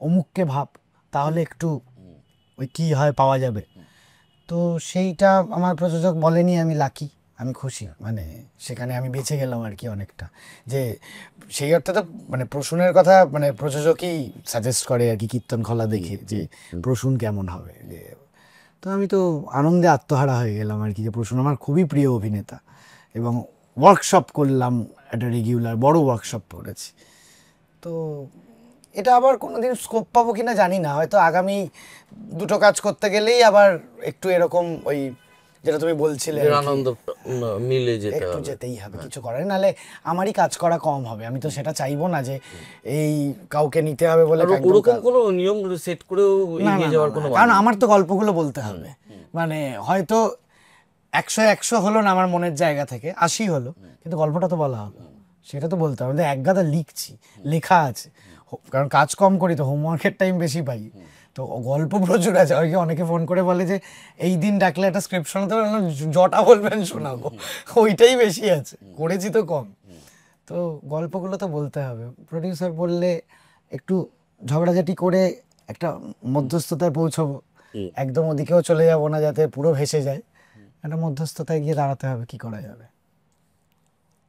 অমুককে ভাব, তাহলে একটু ওই কি হয় পাওয়া যাবে। তো সেইটা আমার প্রযোজক বলেনি, আমি লাকি, আমি খুশি, মানে সেখানে আমি বেঁচে গেলাম আর কি অনেকটা। যে সেই অর্থে তো মানে প্রসূনের কথা মানে প্রযোজকই সাজেস্ট করে আর কি, কীর্তনখোলা দেখে যে প্রসূন কেমন হবে। তো আমি তো আনন্দে আত্মহারা হয়ে গেলাম আর কি, যে প্রসূন আমার খুবই প্রিয় অভিনেতা, এবং ওয়ার্কশপ করলাম, একটা রেগুলার বড় ওয়ার্কশপ করেছি। তো এটা আবার কোনোদিন স্কোপ পাবো কিনা জানি না, হয়তো আগামী 2টো কাজ করতে গেলেই আবার একটু এরকম ওই যেটা তুমি বলছিলে আনন্দ মিলে যেতেই হবে, কিছু করার নাহলে আমারই কাজ করা কম হবে। আমি তো সেটা চাইবো না যে এই কাউকে নিতে হবে বলে ওরকম কোনো নিয়ম সেট করেও এগিয়ে যাওয়ার কোনো, কারণ আমার তো গল্পগুলো বলতে হবে, মানে হয়তো 100 হলো না আমার মনের জায়গা থেকে, 80 হলো, কিন্তু গল্পটা তো বলা হলো, সেটা তো বলতে হবে। একগাদা লেখা আছে, কারণ কাজ কম করি তো হোমওয়ার্কের টাইম বেশি পাই, তো গল্প প্রচুর আছে। অনেকে ফোন করে বলে যে এই দিন ডাকলে একটা স্ক্রিপ্ট শোনাতে পারবে, জটা বলবেন শোনাবো, ওইটাই বেশি আছে, করেছি তো কম। তো গল্পগুলো তো বলতে হবে। প্রডিউসার বললে একটু ঝগড়াঝাটি করে একটা মধ্যস্থতায় পৌঁছবো, একদম ওদিকেও চলে যাবো না যাতে পুরো ভেসে যায়, একটা মধ্যস্থতায় গিয়ে দাঁড়াতে হবে, কি করা যাবে।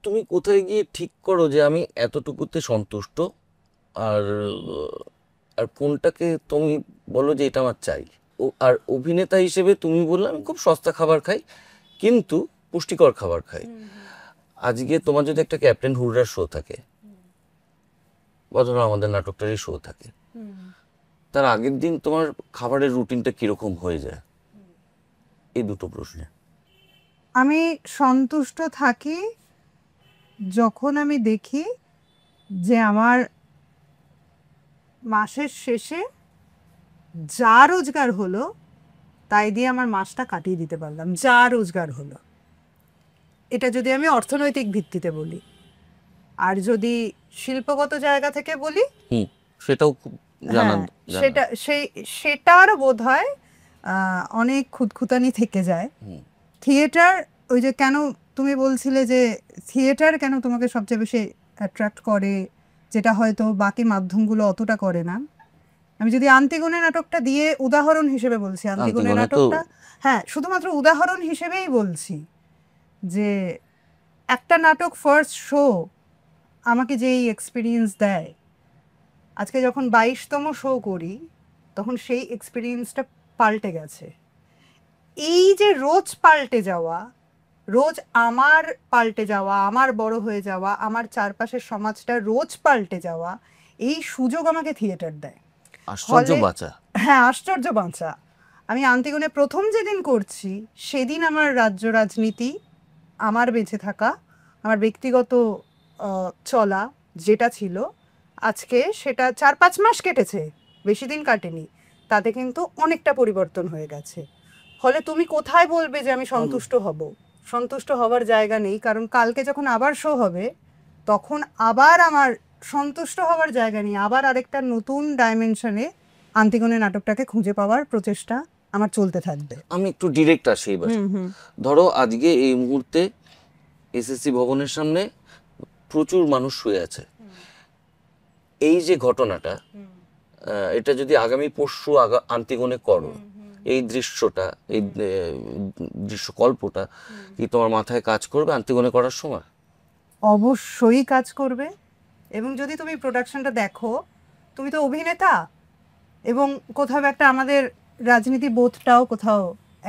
তুমি কোথায় গিয়ে ঠিক করো যে আমি এতটুকুতে সন্তুষ্ট, আর আর কোনটাকে তুমি বলো যে এটা আমার চাই। আর অভিনেতা হিসেবে তুমি বললে আমি খুব সস্তা খাবার খাই কিন্তু পুষ্টিকর খাবার খাই। আজকে তোমার যদি একটা ক্যাপ্টেন হুডার শো থাকে, বা ধরো আমাদের নাটকটারই শো থাকে, তার আগের দিন তোমার খাবারের রুটিনটা কিরকম হয়ে যায়? এই দুটো প্রশ্নে আমি সন্তুষ্ট থাকি যখন আমি দেখি যে আমার মাসের শেষে যা রোজগার হলো তাই দিয়ে আমার মাসটা কাটিয়ে দিতে পারলাম, যা রোজগার হলো। এটা যদি আমি অর্থনৈতিক ভিত্তিতে বলি, আর যদি শিল্পগত জায়গা থেকে বলি, সেটাও খুব জানা হ্যাঁ, সেটারও বোধ হয় অনেক খুঁতখুঁতানি থেকে যায়। থিয়েটার, ওই যে কেন তুমি বলছিলে যে থিয়েটার কেন তোমাকে সবচেয়ে বেশি অ্যাট্রাক্ট করে, যেটা হয়তো বাকি মাধ্যমগুলো অতটা করে না। আমি যদি আন্তিগুনে নাটকটা দিয়ে উদাহরণ হিসেবে বলছি, আন্তিগুনে নাটকটা, হ্যাঁ, শুধুমাত্র উদাহরণ হিসেবেই বলছি যে একটা নাটক ফার্স্ট শো আমাকে যেই এক্সপিরিয়েন্স দেয়, আজকে যখন 22তম শো করি তখন সেই এক্সপিরিয়েন্সটা পাল্টে গেছে। এই যে রোজ পাল্টে যাওয়া, রোজ আমার পাল্টে যাওয়া, আমার বড় হয়ে যাওয়া, আমার চারপাশের সমাজটা রোজ পাল্টে যাওয়া, এই সুযোগ আমাকে থিয়েটার দেয়। আশ্চর্য বাঁচা। হ্যাঁ, আশ্চর্য বাঁচা। আমি আন্তিগুনে প্রথম যেদিন করছি সেদিন আমার রাজ্য রাজনীতি, আমার বেঁচে থাকা, আমার ব্যক্তিগত চলা যেটা ছিল, আজকে সেটা 4-5 মাস কেটেছে, বেশি দিন কাটেনি, তাতে কিন্তু অনেকটা পরিবর্তন হয়ে গেছে। ফলে তুমি কোথায় বলবে যে আমি সন্তুষ্ট হব? সন্তুষ্ট হওয়ার জায়গা নেই, কারণ কালকে যখন আবার শো হবে তখন আবার আমার সন্তুষ্ট হওয়ার জায়গা নেই, আবার আরেকটা নতুন ডাইমেনশনে আন্তিগুনে নাটকটাকে খুঁজে পাওয়ার প্রচেষ্টা আমার চলতে থাকবে। আমি একটু ডিরেক্ট আসি এবার। ধরো আজকে এই মুহূর্তে এসএসসি ভবনের সামনে প্রচুর মানুষ শুয়ে আছে। এই যে ঘটনাটা, এটা যদি আগামী পরশু আন্তিগুনে করো, এই দৃশ্যটা, এই দৃশ্যকল্পটা কি তোমার মাথায় কাজ করবে আন্তিগুনে করার সময়? অবশ্যই কাজ করবে। এবং যদি তুমি প্রোডাকশনটা দেখো, তুমি তো অভিনেতা, এবং কোথাও একটা আমাদের রাজনীতি বোধটাও কোথাও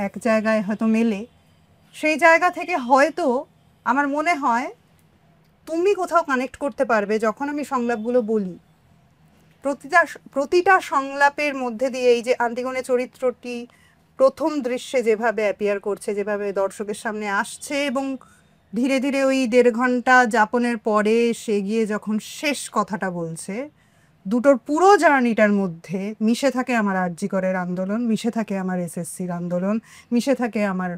এক জায়গায় হয়তো মেলে, সেই জায়গা থেকে হয়তো আমার মনে হয় তুমি কোথাও কানেক্ট করতে পারবে যখন আমি সংলাপগুলো বলি। প্রতিটা সংলাপের মধ্যে দিয়ে এই যে আন্তিগুনে চরিত্রটি প্রথম দৃশ্যে যেভাবে অ্যাপিয়ার করছে, যেভাবে দর্শকের সামনে আসছে, এবং ধীরে ধীরে ওই 1.5 ঘন্টা যাপনের পরে সে গিয়ে যখন শেষ কথাটা বলছে, দুটোর পুরো জার্নিটার মধ্যে মিশে থাকে আমার আরজি করের আন্দোলন, মিশে থাকে আমার এসএসসির আন্দোলন, মিশে থাকে আমার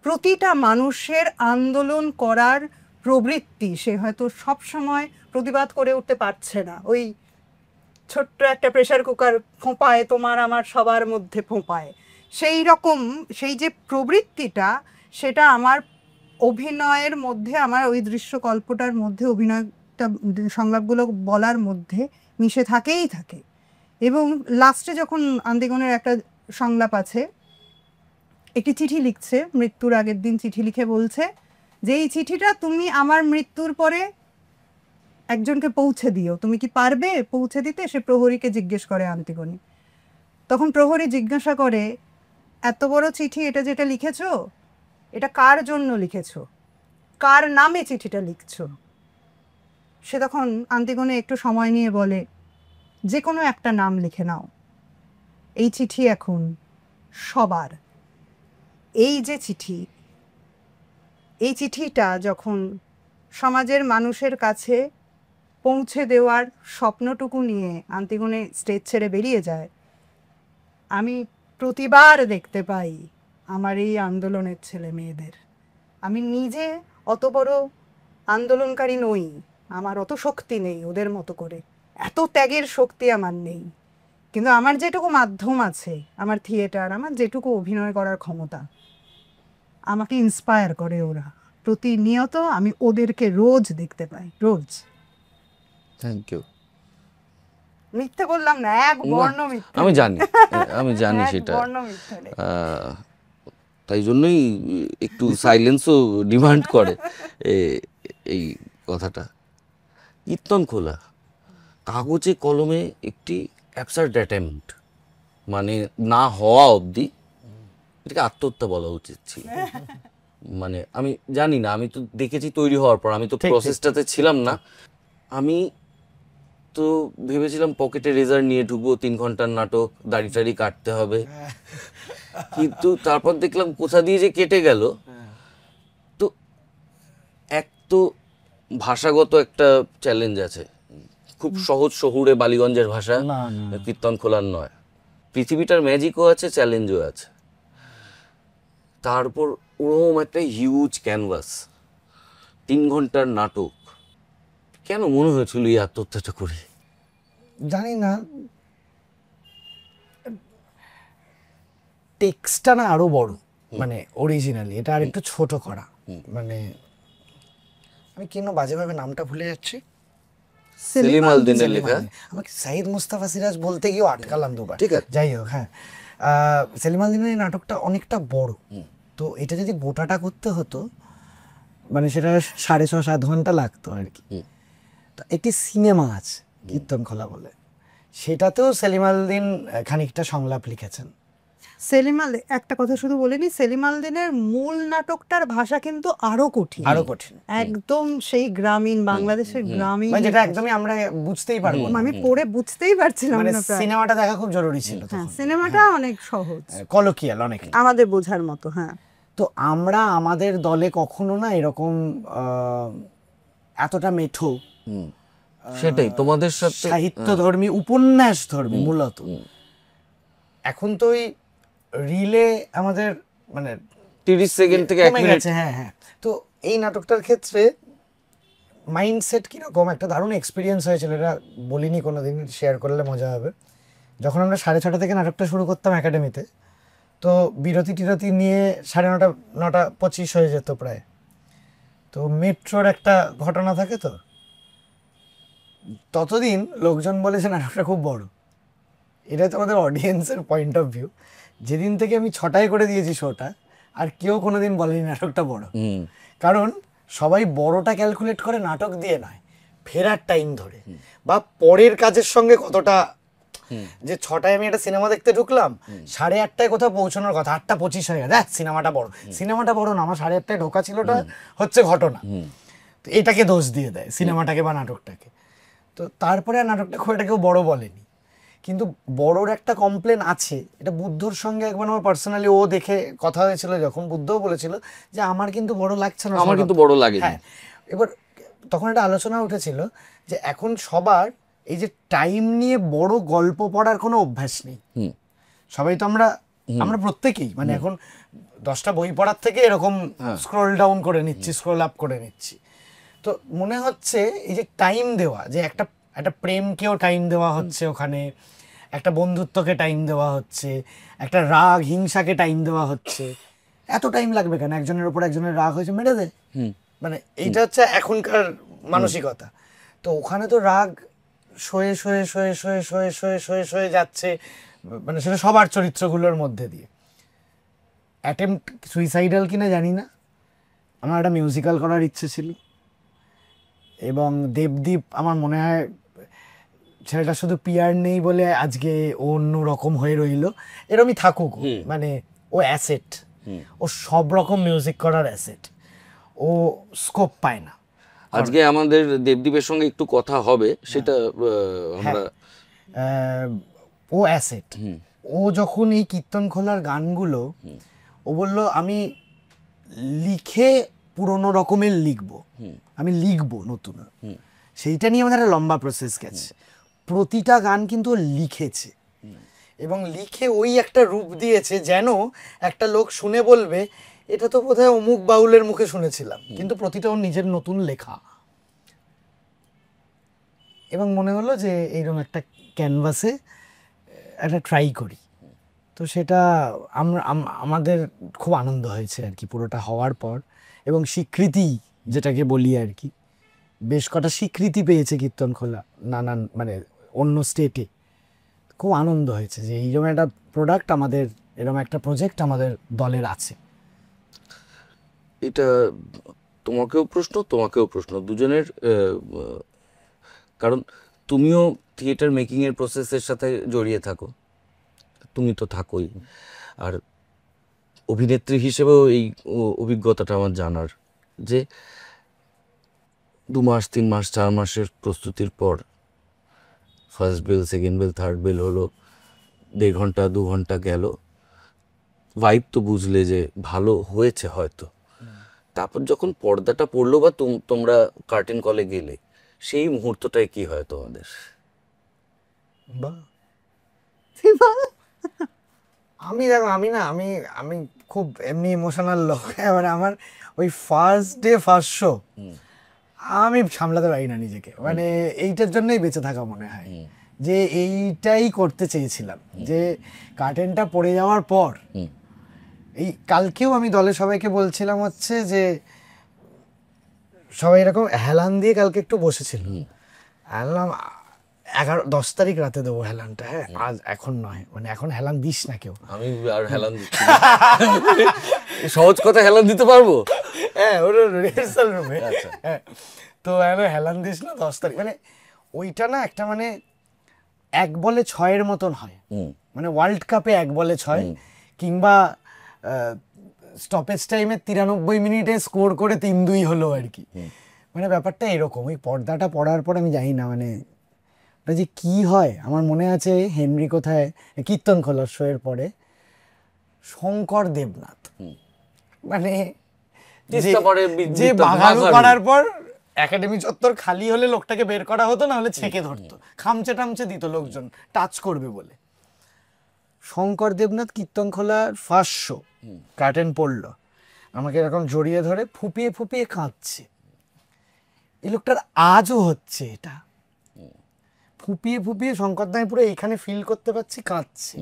প্রতিটা মানুষের আন্দোলন করার প্রবৃত্তি। সে হয়তো সব সময় প্রতিবাদ করে উঠতে পারছে না, ওই ছোট্ট একটা প্রেসার কুকার ফোঁপায় তোমার আমার সবার মধ্যে ফোঁপায়, সেই রকম সেই যে প্রবৃত্তিটা, সেটা আমার অভিনয়ের মধ্যে, আমার ওই দৃশ্যকল্পটার মধ্যে, অভিনয়টা সংলাপগুলো বলার মধ্যে মিশে থাকেই থাকে। এবং লাস্টে যখন আন্তিগুনের একটা সংলাপ আছে, একটি চিঠি লিখছে, মৃত্যুর আগের দিন চিঠি লিখে বলছে যে এই চিঠিটা তুমি আমার মৃত্যুর পরে একজনকে পৌঁছে দিও, তুমি কি পারবে পৌঁছে দিতে? সে প্রহরীকে জিজ্ঞেস করে আন্তিগুনি। তখন প্রহরী জিজ্ঞাসা করে, এত বড় চিঠি, এটা যেটা লিখেছো, এটা কার জন্য লিখেছো, কার নামে চিঠিটা লিখছো? সে তখন আন্তিগুনে একটু সময় নিয়ে বলে, যে কোনো একটা নাম লিখে নাও, এই চিঠি এখন সবার। এই যে চিঠি, এই চিঠিটা যখন সমাজের মানুষের কাছে পৌঁছে দেওয়ার স্বপ্নটুকু নিয়ে আন্তিগুনে স্টেজ ছেড়ে বেরিয়ে যায়, আমি প্রতিবার দেখতে পাই আমার এই আন্দোলনের ছেলে মেয়েদের। আমি নিজে অত বড় আন্দোলনকারী নই, আমার অত শক্তি নেই ওদের মতো করে, এত ত্যাগের শক্তি আমার নেই, কিন্তু আমার যেটুকু মাধ্যম আছে, আমার থিয়েটার, আমার যেটুকু অভিনয় করার ক্ষমতা, আমাকে ইন্সপায়ার করে ওরা প্রতিনিয়ত। আমি ওদেরকে রোজ দেখতে পাই, রোজ। Thank you. মিথ্যে বললাম না, এক বর্ণ মিথ্যে। আমি জানি, আমি জানি সেটা। বর্ণ মিথ্যে নেই। তাই জন্যই একটু সাইলেন্সও ডিমান্ড করে এই কথাটা। কীর্তন খোলা কাগজে কলমে একটি অ্যাবসার্ড অ্যাটেম্পট, মানে না হওয়া অবধি এটাকে আত্মহত্যা বলা উচিত ছিল। মানে আমি জানি না, আমি তো দেখেছি তৈরি হওয়ার পর, আমি তো প্রসেসটাতে ছিলাম না। আমি তো ভেবেছিলাম পকেটে রেজার নিয়ে ঢুকবো, 3 ঘন্টার নাটক, দাড়ি টাড়ি কাটতে হবে, কিন্তু তারপর দেখলাম কোথা দিয়ে যে কেটে গেল। তো এক তো ভাষাগত একটা চ্যালেঞ্জ আছে, খুব সহজ শহুরে বালিগঞ্জের ভাষা কীর্তন খোলার নয়। পৃথিবীটার ম্যাজিকও আছে, চ্যালেঞ্জও আছে। তারপর ওরকম একটা হিউজ ক্যানভাস, 3 ঘন্টার নাটক, কেন মনে হয়েছিল এই আত্মহত্যাটা করি? জানি না, টেক্সটটা না আরো বড়, মানে অরিজিনালি এটা আর একটু ছোট করা। মানে আমি কেন বাজেভাবে নামটা ভুলে যাচ্ছি, সেলিম আল দিনের লেখা। আমাকে সাইদ মুস্তাফা সিরাজ বলতে গিয়েও আটকালাম দুবার। ঠিক আছে, যাই হোক, হ্যাঁ, সেলিম আল দিনের এই নাটকটা অনেকটা বড়। তো এটা যদি গোটাটা করতে হতো, মানে সেটা 6.5-7 ঘন্টা লাগতো আর কি। তো একটি সিনেমা আছে কীর্তন খোলা বলে, সেটাতেও সেলিম আল দিন খানিকটা সংলাপ লিখেছেন। সেলিম আল, একটা কথা শুধু বলিনি, সেলিম আল দিনের মূল নাটকটার ভাষা কিন্তু আরো কঠিন, আরো কঠিন, একদম সেই গ্রামীণ বাংলাদেশের গ্রামীণ, মানে যেটা একদমই আমরা বুঝতেই পারবো না। আমি পড়ে বুঝতেই পারছিলাম মানে না প্রায়। সিনেমাটা দেখা খুব জরুরি ছিল হ্যাঁ, তখন, সিনেমাটা অনেক সহজ, কলোকিয়াল অনেক, আমাদের বোঝার মতো। হ্যাঁ, তো আমরা আমাদের দলে কখনো না এরকম এতটা মেঠো, সেটাই তোমাদের সাথে সাহিত্যধর্মী উপন্যাস ধর্মী মূলত। এখন তো ওই রিলে আমাদের মানে 30 সেকেন্ড থেকে 1 মিনিট। হ্যাঁ হ্যাঁ, তো এই নাটকটার ক্ষেত্রে মাইন্ডসেট কিরকম একটা দারুণ এক্সপিরিয়েন্স হয়েছিল, এটা বলিনি কোনোদিন, শেয়ার করলে মজা হবে। যখন আমরা 6:30 থেকে নাটকটা শুরু করতাম একাডেমিতে, তো বিরতি টিরতি নিয়ে 9:30, 9:25 হয়ে যেত প্রায়। তো মেট্রোর একটা ঘটনা থাকে, তো ততদিন লোকজন বলেছে নাটকটা খুব বড়। এটা তো আমাদের অডিয়েন্সের পয়েন্ট অফ ভিউ। যেদিন থেকে আমি 6টায় করে দিয়েছি শোটা, আর কেউ কোনোদিন বলেনি নাটকটা বড়, কারণ সবাই বড়টা ক্যালকুলেট করে নাটক দিয়ে নয়, ফেরার টাইম ধরে বা পরের কাজের সঙ্গে কতটা। যে 6টায় আমি একটা সিনেমা দেখতে ঢুকলাম, 8:30টায় কোথাও পৌঁছানোর কথা, 8:25 হয়ে গেছে, সিনেমাটা বড়। সিনেমাটা বড় না, আমার 8:30টায় ঢোকা ছিলটা হচ্ছে ঘটনা। তো এটাকে দোষ দিয়ে দেয় সিনেমাটাকে বা নাটকটাকে। তো তারপরে আর নাটকটা খুব একটা কেউ বড় বলেনি। কিন্তু বড়র একটা কমপ্লেন আছে, এটা বুদ্ধর সঙ্গে একবার আমার পার্সোনালি ও দেখে কথা হয়েছিল, যখন বুদ্ধও বলেছিল যে আমার কিন্তু বড় লাগছে না, আমার কিন্তু বড় লাগে। হ্যাঁ, এবার তখন একটা আলোচনা উঠেছিল যে এখন সবার এই যে টাইম নিয়ে বড় গল্প পড়ার কোনো অভ্যাস নেই। সবাই তো আমরা প্রত্যেকেই মানে এখন 10টা বই পড়ার থেকে এরকম স্ক্রল ডাউন করে নিচ্ছি, স্ক্রল আপ করে নিচ্ছি। তো মনে হচ্ছে এই যে টাইম দেওয়া, যে একটা প্রেমকেও টাইম দেওয়া হচ্ছে ওখানে, একটা বন্ধুত্বকে টাইম দেওয়া হচ্ছে, একটা রাগ হিংসাকে টাইম দেওয়া হচ্ছে। এত টাইম লাগবে কেন? একজনের উপর একজনের রাগ হয়েছে, মেরে দে, মানে এইটা হচ্ছে এখনকার মানসিকতা। তো ওখানে তো রাগ সয়ে সয়ে সয়ে সয়ে সয়ে সয়ে সয়ে সয়ে যাচ্ছে, মানে সেটা সবার চরিত্রগুলোর মধ্যে দিয়ে। অ্যাটেম্প্ট সুইসাইডাল কিনা জানি না, আমার একটা মিউজিক্যাল করার ইচ্ছে ছিল, এবং দেবদীপ আমার মনে হয় ছেলেটা শুধু পিয়ার নেই বলে আজকে ও অন্য রকম হয়ে রইল, এরমই থাকুক, মানে ও অ্যাসেট, ও সব রকম মিউজিক করার অ্যাসেট, ও স্কোপ পায় না। আজকে আমাদের দেবদীপের সঙ্গে একটু কথা হবে, সেটা আমরা ও অ্যাসেট। ও যখন এই কীর্তন খোলার গানগুলো, ও বলল আমি লিখে পুরোনো রকমের লিখবো, আমি লিখবো নতুন। সেইটা নিয়ে আমাদের একটা লম্বা প্রসেস গেছে। প্রতিটা গান কিন্তু ও লিখেছে, এবং লিখে ওই একটা রূপ দিয়েছে যেন একটা লোক শুনে বলবে এটা তো বোধহয় অমুক বাউলের মুখে শুনেছিলাম, কিন্তু প্রতিটা ওর নিজের নতুন লেখা। এবং মনে হলো যে এইরকম একটা ক্যানভাসে একটা ট্রাই করি। তো সেটা আমাদের খুব আনন্দ হয়েছে আর কি পুরোটা হওয়ার পর, এবং স্বীকৃতি যেটাকে বলি আর কি, বেশ কটা স্বীকৃতি পেয়েছে কীর্তন খোলা নানান মানে অন্য স্টেটে। খুব আনন্দ হয়েছে যে এইরকম একটা প্রোডাক্ট আমাদের, এরকম একটা প্রজেক্ট আমাদের দলের আছে। এটা তোমাকেও প্রশ্ন দুজনের, কারণ তুমিও থিয়েটার মেকিং এর প্রসেসের সাথে জড়িয়ে থাকো, তুমি তো থাকোই, আর অভিনেত্রী হিসেবেও এই অভিজ্ঞতাটা আমার জানার, যে 2 মাস 3 মাস 4 মাসের প্রস্তুতির পর first bell, second bell, third bell হলো, 1.5 ঘন্টা 2 ঘন্টা গেল, ভাইব তো বুঝলে যে ভালো হয়েছে হয়তো, তারপর যখন পর্দাটা পড়লো বা তোমরা কার্টেন কলে গেলে, সেই মুহূর্তটায় কি হয় তোমাদের? আমি দেখো, আমি খুব এমনি ইমোশনাল লোক। এবার আমার ওই ফার্স্ট ডে ফার্স্ট শো আমি সামলাতে পারি না নিজেকে, মানে এইটার জন্যই বেঁচে থাকা মনে হয়, যে এইটাই করতে চেয়েছিলাম, যে কার্টেনটা পড়ে যাওয়ার পর এই কালকেও আমি দলে সবাইকে বলছিলাম হচ্ছে যে সবাই এরকম হেলান দিয়ে কালকে একটু বসেছিল, হেলাম 10 তারিখ রাতে দেবো হেলানটা, হ্যাঁ আজ এখন নয়, মানে এখন হেলান দিস না কেউ। আমি আর হেলান দিচ্ছি না। সহজ কথা হেলান দিতে পারবো, হ্যাঁ ওর রিহার্সাল রুমে, হ্যাঁ তো হেলান দিস না 10 তারিখ, মানে ওইটা না একটা মানে 1 বলে 6-এর মতন হয়, মানে ওয়ার্ল্ড কাপে 1 বলে 6, কিংবা স্টপেজ টাইমে 93 মিনিটে স্কোর করে 3-2 হলো আর কি, মানে ব্যাপারটা এরকম। ওই পর্দাটা পড়ার পর আমি জানি না মানে ওটা যে কি হয়। আমার মনে আছে হেনরি কোথায় কীর্তন খোলার শো এর পরে শঙ্কর দেবনাথ, মানে যে বাগানু করার পর একাডেমি চত্বর খালি হলে লোকটাকে বের করা হতো, না হলে ছেঁকে ধরতো, খামচে টামচে দিত লোকজন টাচ করবে বলে। শঙ্কর দেবনাথ কীর্তন খোলার ফার্স্ট শো, কার্টেন পড়লো, আমাকে এরকম জড়িয়ে ধরে ফুপিয়ে ফুপিয়ে কাঁদছে। এই লোকটার আজও হচ্ছে এটা, ফুপিয়ে ফুপিয়ে শঙ্কর দায় পুরো এইখানে ফিল করতে পারছি কাঁদছে।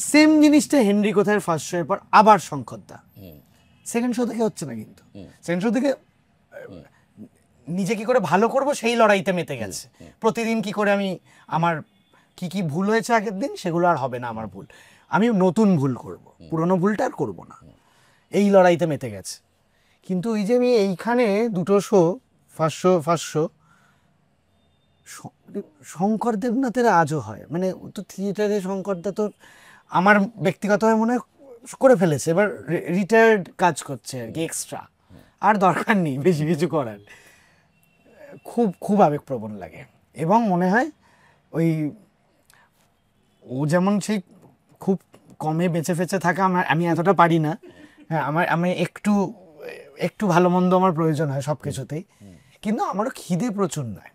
সেম জিনিসটা হেনরি কোথায় ফার্স্ট শো এর পর আবার শঙ্কর দা, সেকেন্ড শো থেকে হচ্ছে না, কিন্তু সেকেন্ড শো থেকে নিজে কি করে ভালো করব সেই লড়াইতে মেতে গেছে। প্রতিদিন কি করে আমি আমার কি কি ভুল হয়েছে আগের দিন সেগুলো আর হবে না আমার ভুল, আমি নতুন ভুল করব, পুরনো ভুলটা আর করব না, এই লড়াইতে মেতে গেছে। কিন্তু ওই যে আমি এইখানে 2টো শো, ফার্স্ট শো শঙ্কর দেবনাথের আজও হয়, মানে তো থিয়েটারে শঙ্করদা তো আমার ব্যক্তিগতভাবে মনে হয় করে ফেলেছে, এবার রিটায়ার্ড কাজ করছে আর কি, এক্সট্রা আর দরকার নেই বেশি কিছু করার। খুব খুব আবেগপ্রবণ লাগে, এবং মনে হয় ওই ও যেমন সেই খুব কমে বেঁচে ফেঁচে থাকা, আমি এতটা পারি না, হ্যাঁ আমি একটু ভালো মন্দ আমার প্রয়োজন হয় সব কিছুতেই, কিন্তু আমারও খিদে প্রচুর নয়।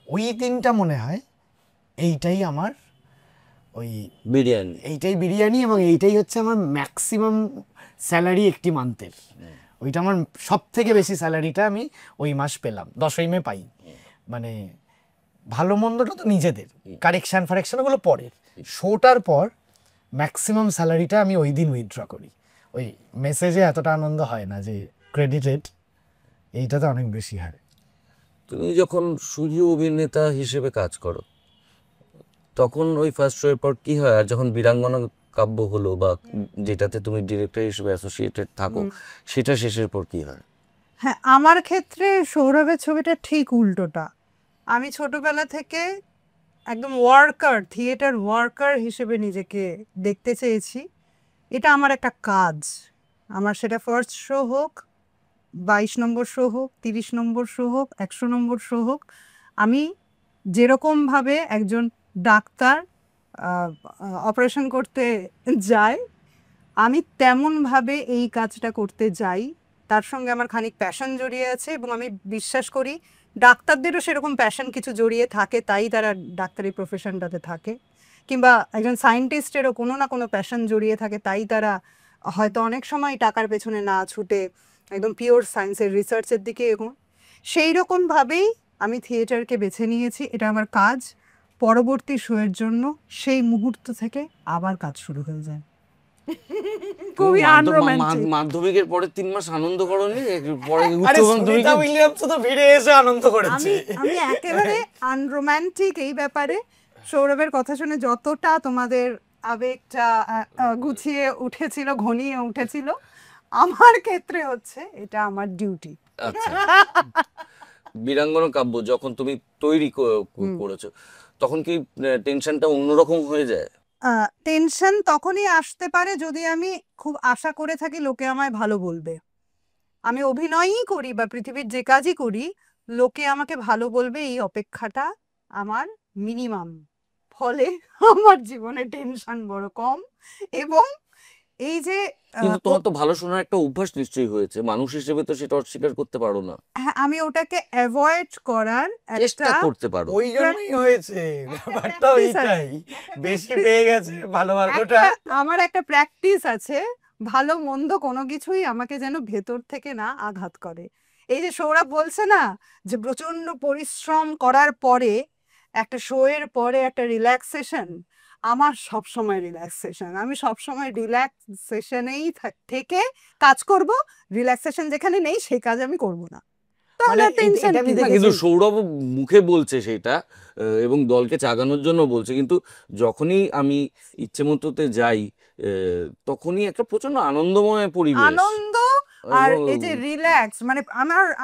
ওই দিনটা মনে হয় এইটাই আমার ওই বিরিয়ানি, এবং এইটাই হচ্ছে আমার ম্যাক্সিমাম স্যালারি একটি মান্থের। ওইটা আমার সব থেকে বেশি স্যালারিটা আমি ওই মাস পেলাম, 10ই মে পাই। মানে ভালো মন্দটা তো নিজেদের, কারেকশান ফারেকশান ওগুলো পরের, শোটার পর ম্যাক্সিমাম স্যালারিটা আমি ওই দিন উইথড্র করি। ওই মেসেজে এতটা আনন্দ হয় না যে ক্রেডিটেড, এইটাতে অনেক বেশি হয়। তুমি যখন শুধু অভিনেতা হিসেবে কাজ করো তখন ওই ফার্স্ট শো এর পর কি হয়, আর যখন বীরাঙ্গনা কাব্য হলো বা যেটাতে তুমি ডিরেক্টর হিসেবে অ্যাসোসিয়েটেড থাকো, সেটা শেষের পর কি হয়? হ্যাঁ, আমার ক্ষেত্রে সৌরভের ছবিটা ঠিক উল্টোটা। আমি ছোটবেলা থেকে একদম থিয়েটার ওয়ার্কার হিসেবে নিজেকে দেখতে চেয়েছি। এটা আমার একটা কাজ, আমার সেটা ফার্স্ট শো হোক, 22 নম্বর শো হোক, 30 নম্বর শো হোক, 100 নম্বর শো হোক, আমি যেরকমভাবে একজন ডাক্তার অপারেশন করতে যায়, আমি তেমনভাবে এই কাজটা করতে যাই। তার সঙ্গে আমার খানিক প্যাশন জড়িয়ে আছে, এবং আমি বিশ্বাস করি ডাক্তারদেরও সেরকম প্যাশন কিছু জড়িয়ে থাকে, তাই তারা ডাক্তারি প্রফেশনটাতে থাকে, কিংবা একজন সায়েন্টিস্টেরও কোনো না কোনো প্যাশন জড়িয়ে থাকে, তাই তারা হয়তো অনেক সময় টাকার পেছনে না ছুটে একদম পিওর সায়েন্সের রিসার্চের দিকে এগোন। সেই রকমভাবেই আমি থিয়েটারকে বেছে নিয়েছি, এটা আমার কাজ। পরবর্তী শোয়ের জন্য সেই মুহূর্ত থেকে আবার কাজ শুরু হয়ে যায়। খুবই আনরোম্যান্টিক। মাধ্যমিকের পরে 3 মাস আনন্দ করোনি, পরে আরে সুনিতা উইলিয়ামস তো ফিরে এসে আনন্দ করেছে। আমি একেবারে আনরোম্যান্টিক এই ব্যাপারে। সৌরভের কথা শুনে যতটা তোমাদের আবেগটা গুছিয়ে উঠেছিল, ঘনিয়ে উঠেছিল, আমার ক্ষেত্রে হচ্ছে এটা আমার ডিউটি। আচ্ছা, বীরাঙ্গনা কাব্য যখন তুমি তৈরি করেছো, তখন কি টেনশনটা অন্যরকম হয়ে যায়? টেনশন তখনই আসতে পারে যদি আমি খুব আশা করে থাকি লোকে আমায় ভালো বলবে। আমি অভিনয়ই করি বা পৃথিবীর যে কাজই করি, লোকে আমাকে ভালো বলবে এই অপেক্ষাটা আমার মিনিমাম। ফলে আমার জীবনে টেনশন বড় কম। এবং এই যে কিন্তু তোমার তো ভালো শোনার একটা অভ্যাস নিশ্চয়ই হয়েছে, মানুষ হিসেবে তো সেটা অস্বীকার করতে পারো না, হ্যাঁ, আমি ওটাকে অ্যাভয়েড করার চেষ্টা একটা করতে পারো। ওই জন্যই হয়েছে, ব্যাপারটা practice আছে। ওইটাই, বেশি পেয়ে গেছে ভালো ভালোটা। আমার একটা প্র্যাকটিস আছে, ভালো মন্দ কোনো কিছুই আমাকে যেন ভেতর থেকে না আঘাত করে। এই যে সৌরভ বলছে না যে প্রচন্ড পরিশ্রম করার পরে একটা শো এর পরে একটা রিল্যাক্সেশন, আমার সবসময় রিল্যাক্সেশন। আমি সবসময় রিল্যাক্সেশনেই থেকে কাজ করব। রিল্যাক্সেশন যেখানে নেই সেই কাজ আমি করব না। তাহলে মানে টেনশন এটা আমি না, কিন্তু সৌরভ মুখে বলছে সেটা, এবং দলকে চাগানোর জন্য বলছে, কিন্তু যখনই আমি ইচ্ছে মতোতে যাই, তখনই একটা প্রচন্ড আনন্দময় পরিবেশ। আনন্দ আর এবং- এই যে রিল্যাক্স, মানে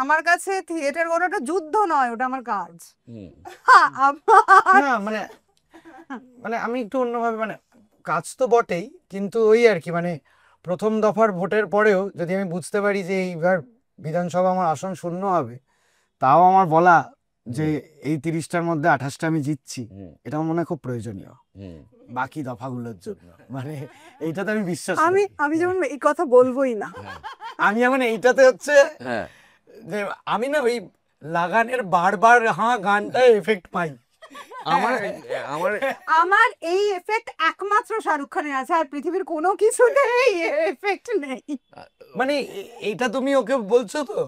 আমার কাছে থিয়েটার করাটা যুদ্ধ নয়, ওটা আমার কাজ। হুম। আমার না মানে মানে আমি একটু অন্যভাবে, মানে কাজ তো বটেই, কিন্তু ওই আর কি, মানে প্রথম দফার ভোটের পরেও যদি আমি বুঝতে পারি যে এইবার বিধানসভা আমার আসন শূন্য হবে, তাও আমার বলা যে এই 30টার মধ্যে 28টা আমি জিতছি, হুম। এটা আমার মনে হয় খুব প্রয়োজনীয় হুম। বাকি দফাগুলোর জন্য। মানে এইটাতে আমি বিশ্বাস আমি করি। আমি যেমন এই কথা বলবোই না। আমি মানে এইটাতে হচ্ছে হ্যাঁ, যে আমি না ওই লাগানের বারবার গানটা এফেক্ট পাই। আমার আমার আমার এই এফেক্ট একমাত্র শাহরুখ খানের আছে, আর পৃথিবীর কোনো কিছুতে এই এফেক্ট নেই। মানে এইটা তুমি ওকে বলছো তো,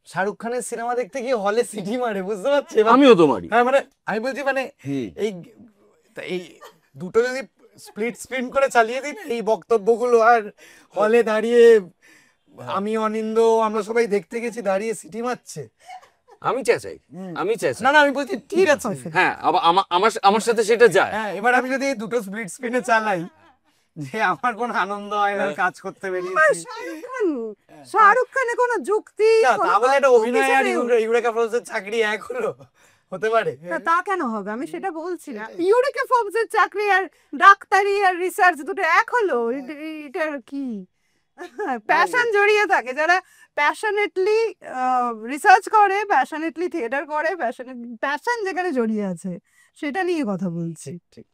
শাহরুখ খানের সিনেমা দেখতে গিয়ে হলে সিটি মারে, বুঝতে পারছি? আমিও তো মারি। হ্যাঁ মানে আমি বলছি মানে হুম। এই দুটো যদি স্প্লিট স্ক্রিন করে চালিয়ে দিন এই বক্তব্যগুলো, আর হলে দাঁড়িয়ে আমি অনিন্দ আমরা সবাই দেখতে গেছি দাঁড়িয়ে সিটি মারছে, আমি চেঁচাই, আমি চেঁচাই। না না আমি বলছি ঠিক আছে। হ্যাঁ, আবার আমার সাথে সেটা যায়। হ্যাঁ, এবার আমি যদি এই দুটো স্প্লিট স্ক্রিনে চালাই, যে আমার কোনো আনন্দ হয় না, কাজ করতে বেরিয়েছি। শাহরুখ খানের কোনো যুক্তি, না, কোনো তাহলে একটা অভিনয় আর কিছু নেই। ইউরেকা ফ্রোজের চাকরি এক হলো, হতে পারে? তা কেন হবে? আমি সেটা বলছি না। ইউরেকা ফোর্বসের চাকরি আর ডাক্তারি আর রিসার্চ দুটো এক হলো, এটা কি প্যাশন জড়িয়ে থাকে? যারা প্যাশনেটলি রিসার্চ করে, প্যাশনেটলি থিয়েটার করে, প্যাশন যেখানে জড়িয়ে আছে সেটা নিয়ে কথা বলছি। ঠিক।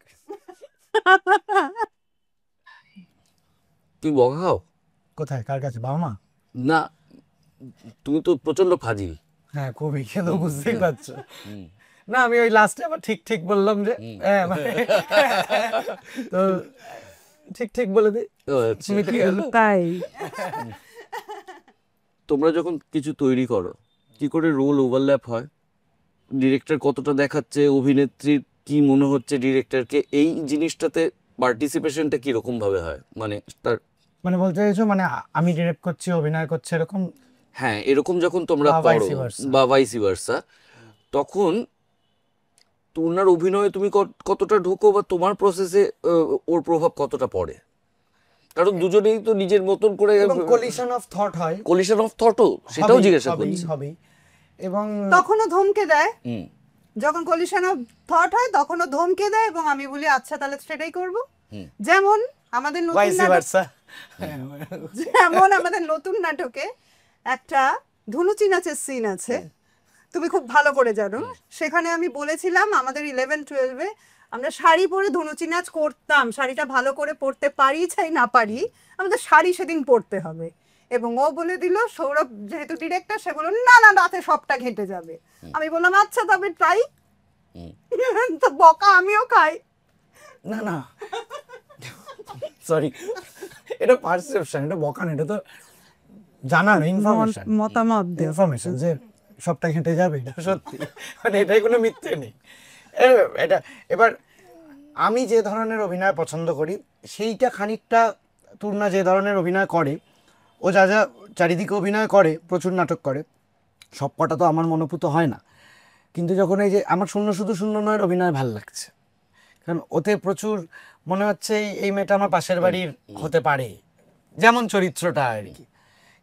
তুমি বকা খাও? কোথায়, কার কাছে? বাবা মা? না, তুমি তো প্রচন্ড ফাজিল। হ্যাঁ, খুবই, খেলো বুঝতেই পারছো। না আমি ওই লাস্টে আবার ঠিক ঠিক বললাম যে হ্যাঁ মানে তো ঠিক ঠিক বলে দিই। ও, আচ্ছা। তাই তোমরা যখন কিছু তৈরি করো, কি করে রোল ওভারল্যাপ হয়? ডিরেক্টর কতটা দেখাচ্ছে, অভিনেত্রীর কি মনে হচ্ছে ডিরেক্টরকে, এই জিনিসটাতে পার্টিসিপেশনটা কিরকম ভাবে হয়? মানে তার, মানে বলতে চাইছো মানে আমি ডিরেক্ট করছি, অভিনয় করছি, এরকম? হ্যাঁ, এরকম যখন তোমরা বা করো vice versa। বা ভাইসি ভার্সা, তখন তোমার অভিনয়ে তুমি কতটা ঢোকো, বা তোমার প্রসেসে ওর প্রভাব কতটা পড়ে? কারণ দুজনেই তো নিজের মতন করে এবং কোলিশন অফ থট হয়, কোলিশন অফ থটও, সেটাও জিজ্ঞাসা করছি। হবেই। এবং তখনও ধমকে দেয়, হুম। যখন কলিশন অফ থট হয় তখনও ধমকে দেয়, এবং আমি বলি আচ্ছা তাহলে সেটাই করব। হুম। যেমন আমাদের নতুন ভাইস নাটক, ভার্সা। যেমন আমাদের নতুন নাটকে একটা ধুনুচি নাচের সিন আছে, তুমি খুব ভালো করে জানো। সেখানে আমি বলেছিলাম আমাদের 11-12-এ আমরা শাড়ি পরে ধুনুচি নাচ করতাম, শাড়িটা ভালো করে পরতে পারি চাই না পারি, আমাদের শাড়ি সেদিন পরতে হবে। এবং ও বলে দিল, সৌরভ যেহেতু ডিরেক্টর, সে বলল না না রাতে সবটা ঘেঁটে যাবে। আমি বললাম আচ্ছা তবে ট্রাই। তো বকা আমিও খাই। না না সরি, এটা পারসেপশন, এটা বকান, এটা তো জানার ইনফরমেশন, মতামত দেও। ইনফরমেশন যে সবটা ঘেঁটে যাবে, এটা সত্যি, মানে এটাই কোনো মিথ্যে নেই। এটা এবার আমি যে ধরনের অভিনয় পছন্দ করি সেইটা খানিকটা তুর্না যে ধরনের অভিনয় করে, ও যা যা চারিদিকে অভিনয় করে, প্রচুর নাটক করে, সব কটা তো আমার মনোপুত হয় না। কিন্তু যখন এই যে আমার শুধু শূন্য নয়ের অভিনয় ভাল লাগছে, কারণ ওতে প্রচুর মনে হচ্ছে এই মেয়েটা আমার পাশের বাড়ির হতে পারে, যেমন চরিত্রটা আর কি।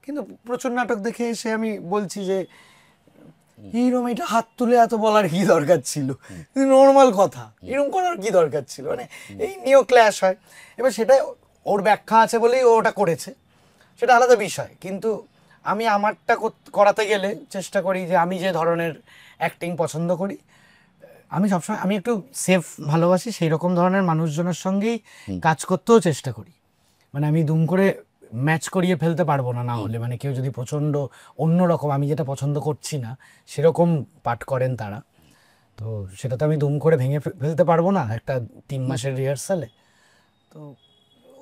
কিন্তু প্রচুর নাটক দেখে এসে আমি বলছি যে এরকম এটা হাত তুলে এত বলার কি দরকার ছিল, নর্মাল কথা, এরকম করার কি দরকার ছিল, মানে এই নিয়েও ক্ল্যাশ হয়। এবার সেটা ওর ব্যাখ্যা আছে বলেই ও ওটা করেছে, সেটা আলাদা বিষয়। কিন্তু আমি আমারটা করাতে গেলে চেষ্টা করি যে আমি যে ধরনের অ্যাক্টিং পছন্দ করি, আমি সবসময় আমি একটু সেফ ভালোবাসি, সেই রকম ধরনের মানুষজনের সঙ্গেই কাজ করতেও চেষ্টা করি। মানে আমি দুম করে ম্যাচ করিয়ে ফেলতে পারবো না, না হলে মানে কেউ যদি প্রচণ্ড অন্যরকম, আমি যেটা পছন্দ করছি না সেরকম পাঠ করেন তারা, তো সেটা তো আমি দুম করে ভেঙে ফেলতে পারবো না একটা 3 মাসের রিহার্সালে। তো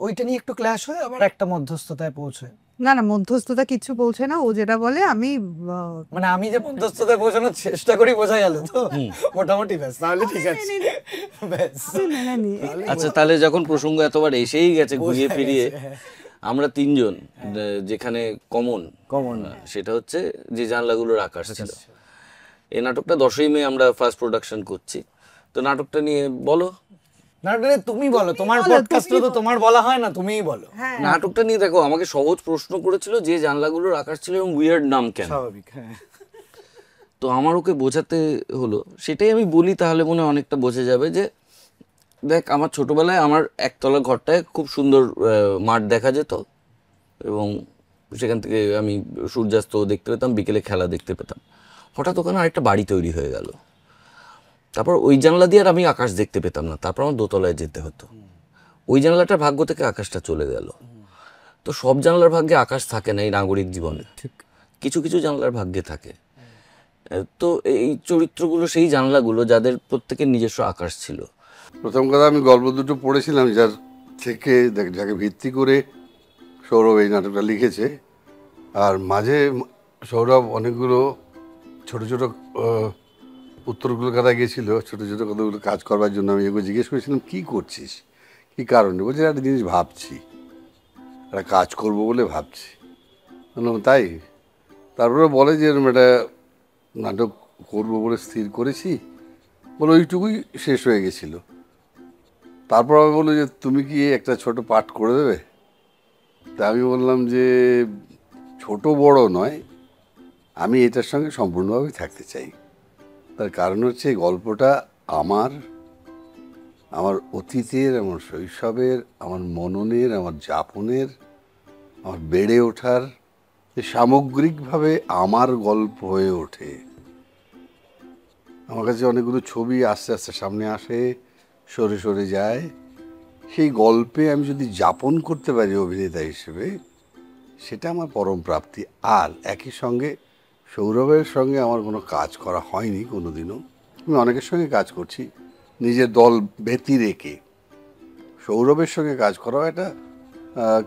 ওইটা নিয়ে একটু ক্ল্যাশ হয়, আবার একটা মধ্যস্থতায় পৌঁছয়। না না, মধ্যস্থতা কিছু বলছে না, ও যেটা বলে আমি মানে আমি যে মধ্যস্থতায় পৌঁছানোর চেষ্টা করি, বোঝা গেল তো মোটামুটি, ব্যাস তাহলে ঠিক আছে ব্যাস। আচ্ছা, তাহলে যখন প্রসঙ্গ এতবার এসেই গেছে ঘুরিয়ে ফিরিয়ে, আমরা তিনজন যেখানে কমন সেটা হচ্ছে যে জানলাগুলোর আকাশ ছিল। এই নাটকটা 10ই মে আমরা ফার্স্ট প্রোডাকশন করছি, তো নাটকটা নিয়ে বলো। নাটকটা তুমি বলো, তোমার পডকাস্টে তো তোমার বলা হয় না, তুমিই বলো। নাটকটা নিয়ে দেখো, আমাকে সহজ প্রশ্ন করেছিল যে জানলাগুলোর আকাশ ছিল এবং উইয়ার্ড নাম কেন। স্বাভাবিক, হ্যাঁ। তো আমার ওকে বোঝাতে হলো, সেটাই আমি বলি, তাহলে মনে হয় অনেকটা বোঝা যাবে যে দেখ, আমার ছোটবেলায় আমার একতলা ঘরটায় খুব সুন্দর মাঠ দেখা যেত এবং সেখান থেকে আমি সূর্যাস্ত দেখতে পেতাম, বিকেলে খেলা দেখতে পেতাম। হঠাৎ ওখানে আরেকটা বাড়ি তৈরি হয়ে গেল, তারপর ওই জানলা দিয়ে আর আমি আকাশ দেখতে পেতাম না, তারপর আমার দোতলায় যেতে হতো। ওই জানলাটার ভাগ্য থেকে আকাশটা চলে গেল। তো সব জানলার ভাগ্যে আকাশ থাকে না এই নাগরিক জীবনে, ঠিক কিছু কিছু জানলার ভাগ্যে থাকে। তো এই চরিত্রগুলো সেই জানলাগুলো যাদের প্রত্যেকের নিজস্ব আকাশ ছিল। প্রথম কথা, আমি গল্প দুটো পড়েছিলাম যার থেকে যাকে ভিত্তি করে সৌরভ এই নাটকটা লিখেছে। আর মাঝে সৌরভ অনেকগুলো ছোট ছোট উত্তর কলকাতায় গিয়েছিল ছোট ছোট কতগুলো কাজ করবার জন্য। আমি এগুলো জিজ্ঞেস করেছিলাম, কী করছিস, কী কারণে? বলছে একটা জিনিস ভাবছি, একটা কাজ করবো বলে ভাবছি। বললাম তাই? তারপরে বলে যে এরকম একটা নাটক করবো বলে স্থির করেছি, বলে ওইটুকুই শেষ হয়ে গেছিলো। তারপর আমি বললো যে তুমি কি একটা ছোট পাঠ করে দেবে? তা আমি বললাম যে ছোট বড় নয়, আমি এটার সঙ্গে সম্পূর্ণভাবে থাকতে চাই। তার কারণ হচ্ছে এই গল্পটা আমার অতীতের, আমার শৈশবের, আমার মননের, আমার যাপনের, আমার বেড়ে ওঠার, সামগ্রিকভাবে আমার গল্প হয়ে ওঠে। আমার কাছে অনেকগুলো ছবি আস্তে আস্তে সামনে আসে, সরে সরে যায়। সেই গল্পে আমি যদি যাপন করতে পারি অভিনেতা হিসেবে, সেটা আমার পরম প্রাপ্তি। আর একই সঙ্গে সৌরভের সঙ্গে আমার কোনো কাজ করা হয়নি কোনো দিনও। আমি অনেকের সঙ্গে কাজ করছি নিজের দল ব্যতি রেখে। সৌরভের সঙ্গে কাজ করাও একটা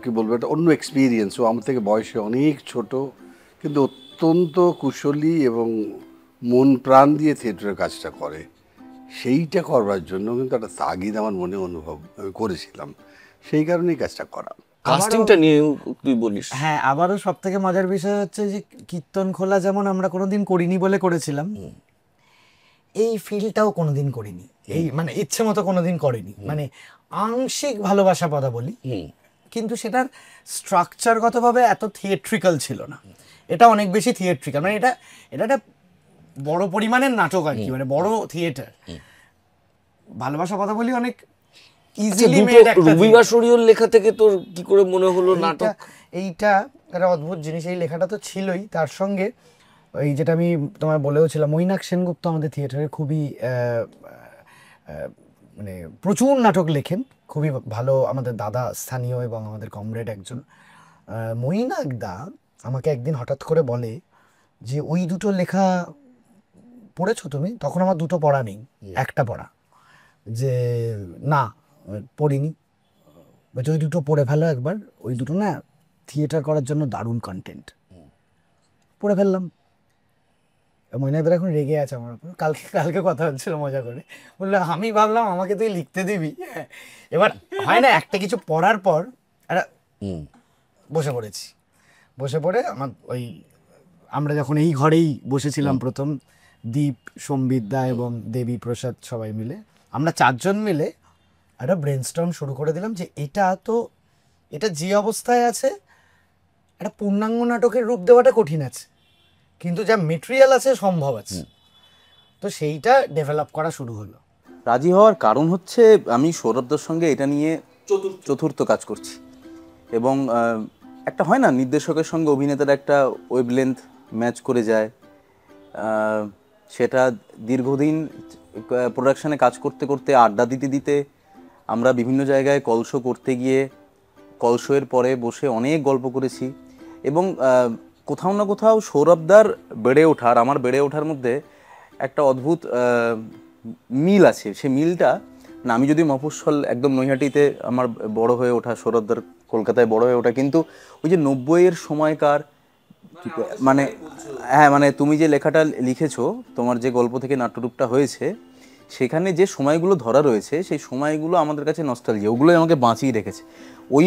কী বলবো, একটা অন্য এক্সপিরিয়েন্স। ও আমার থেকে বয়সে অনেক ছোট, কিন্তু অত্যন্ত কুশলী এবং মন প্রাণ দিয়ে থিয়েটারের কাজটা করে। সেইটা করবার জন্য কিন্তু একটা তাগিদ আমার মনে অনুভব আমি করেছিলাম, সেই কারণেই কাজটা করা। কাস্টিংটা নিয়ে তুই বলিস। হ্যাঁ, আবারও সব থেকে মজার বিষয় হচ্ছে যে কীর্তন খোলা যেমন আমরা কোনোদিন করিনি বলে করেছিলাম, এই ফিলটাও কোনোদিন করিনি, এই মানে ইচ্ছে মতো কোনোদিন করিনি। মানে আংশিক ভালোবাসা পদা বলি, কিন্তু সেটার স্ট্রাকচারগতভাবে এত থিয়েট্রিক্যাল ছিল না। এটা অনেক বেশি থিয়েট্রিক্যাল, মানে এটা একটা বড় পরিমাণের নাটক আর কি, মানে বড় থিয়েটার। ভালোবাসা কথা বলি অনেক ইজিলি মেড একটা রবিবাসরীয় লেখা থেকে তোর কি করে মনে হলো নাটক? এইটা একটা অদ্ভুত জিনিস। এই লেখাটা তো ছিলই, তার সঙ্গে ওই যেটা আমি তোমায় বলেওছিলাম, মৈনাক সেনগুপ্ত আমাদের থিয়েটারে খুবই মানে প্রচুর নাটক লেখেন, খুবই ভালো আমাদের দাদা, স্থানীয় এবং আমাদের কমরেড একজন। মৈনাক দা আমাকে একদিন হঠাৎ করে বলে যে ওই দুটো লেখা পড়েছো তুমি? তখন আমার দুটো পড়া নেই, একটা পড়া। যে না পড়িনি, বলছে ওই দুটো পড়ে ফেলো একবার, ওই দুটো না থিয়েটার করার জন্য দারুণ কন্টেন্ট। পড়ে ফেললাম। মৈনাকদা এখন রেগে আছে আমার উপর, কালকে কথা হচ্ছিল মজা করে, বললো আমি ভাবলাম আমাকে তুই লিখতে দিবি। এবার হয় না, একটা কিছু পড়ার পর একটা বসে পড়েছি। বসে পড়ে আমার ওই আমরা যখন এই ঘরেই বসেছিলাম প্রথম, দীপ, সম্বিত দা এবং দেবী প্রসাদ সবাই মিলে, আমরা 4 জন মিলে একটা ব্রেনস্টর্ম শুরু করে দিলাম যে এটা যে অবস্থায় আছে একটা পূর্ণাঙ্গ নাটকের রূপ দেওয়াটা কঠিন আছে, কিন্তু যা মেটেরিয়াল আছে সম্ভব আছে। তো সেইটা ডেভেলপ করা শুরু হলো। রাজি হওয়ার কারণ হচ্ছে আমি সৌরভদার সঙ্গে এটা নিয়ে চতুর্থ কাজ করছি, এবং একটা হয় না নির্দেশকের সঙ্গে অভিনেতার একটা ওয়েভলেন্থ ম্যাচ করে যায়, সেটা দীর্ঘদিন প্রোডাকশানে কাজ করতে করতে আড্ডা দিতে দিতে আমরা বিভিন্ন জায়গায় কল শো করতে গিয়ে কল শোয়ের পরে বসে অনেক গল্প করেছি, এবং কোথাও না কোথাও সৌরভদার বেড়ে ওঠার আমার বেড়ে ওঠার মধ্যে একটা অদ্ভুত মিল আছে। সে মিলটা না, আমি যদি মফস্বল একদম নৈহাটিতে আমার বড় হয়ে ওঠা, সৌরভদার কলকাতায় বড় হয়ে ওঠা, কিন্তু ওই যে 90-এর সময়কার মানে হ্যাঁ মানে তুমি যে লেখাটা লিখেছো, তোমার যে গল্প থেকে নাট্যরূপটা হয়েছে, সেখানে যে সময়গুলো ধরা রয়েছে সেই সময়গুলো আমাদের কাছে নস্টালজিয়া, ওগুলোই আমাকে বাঁচিয়ে রেখেছে। ওই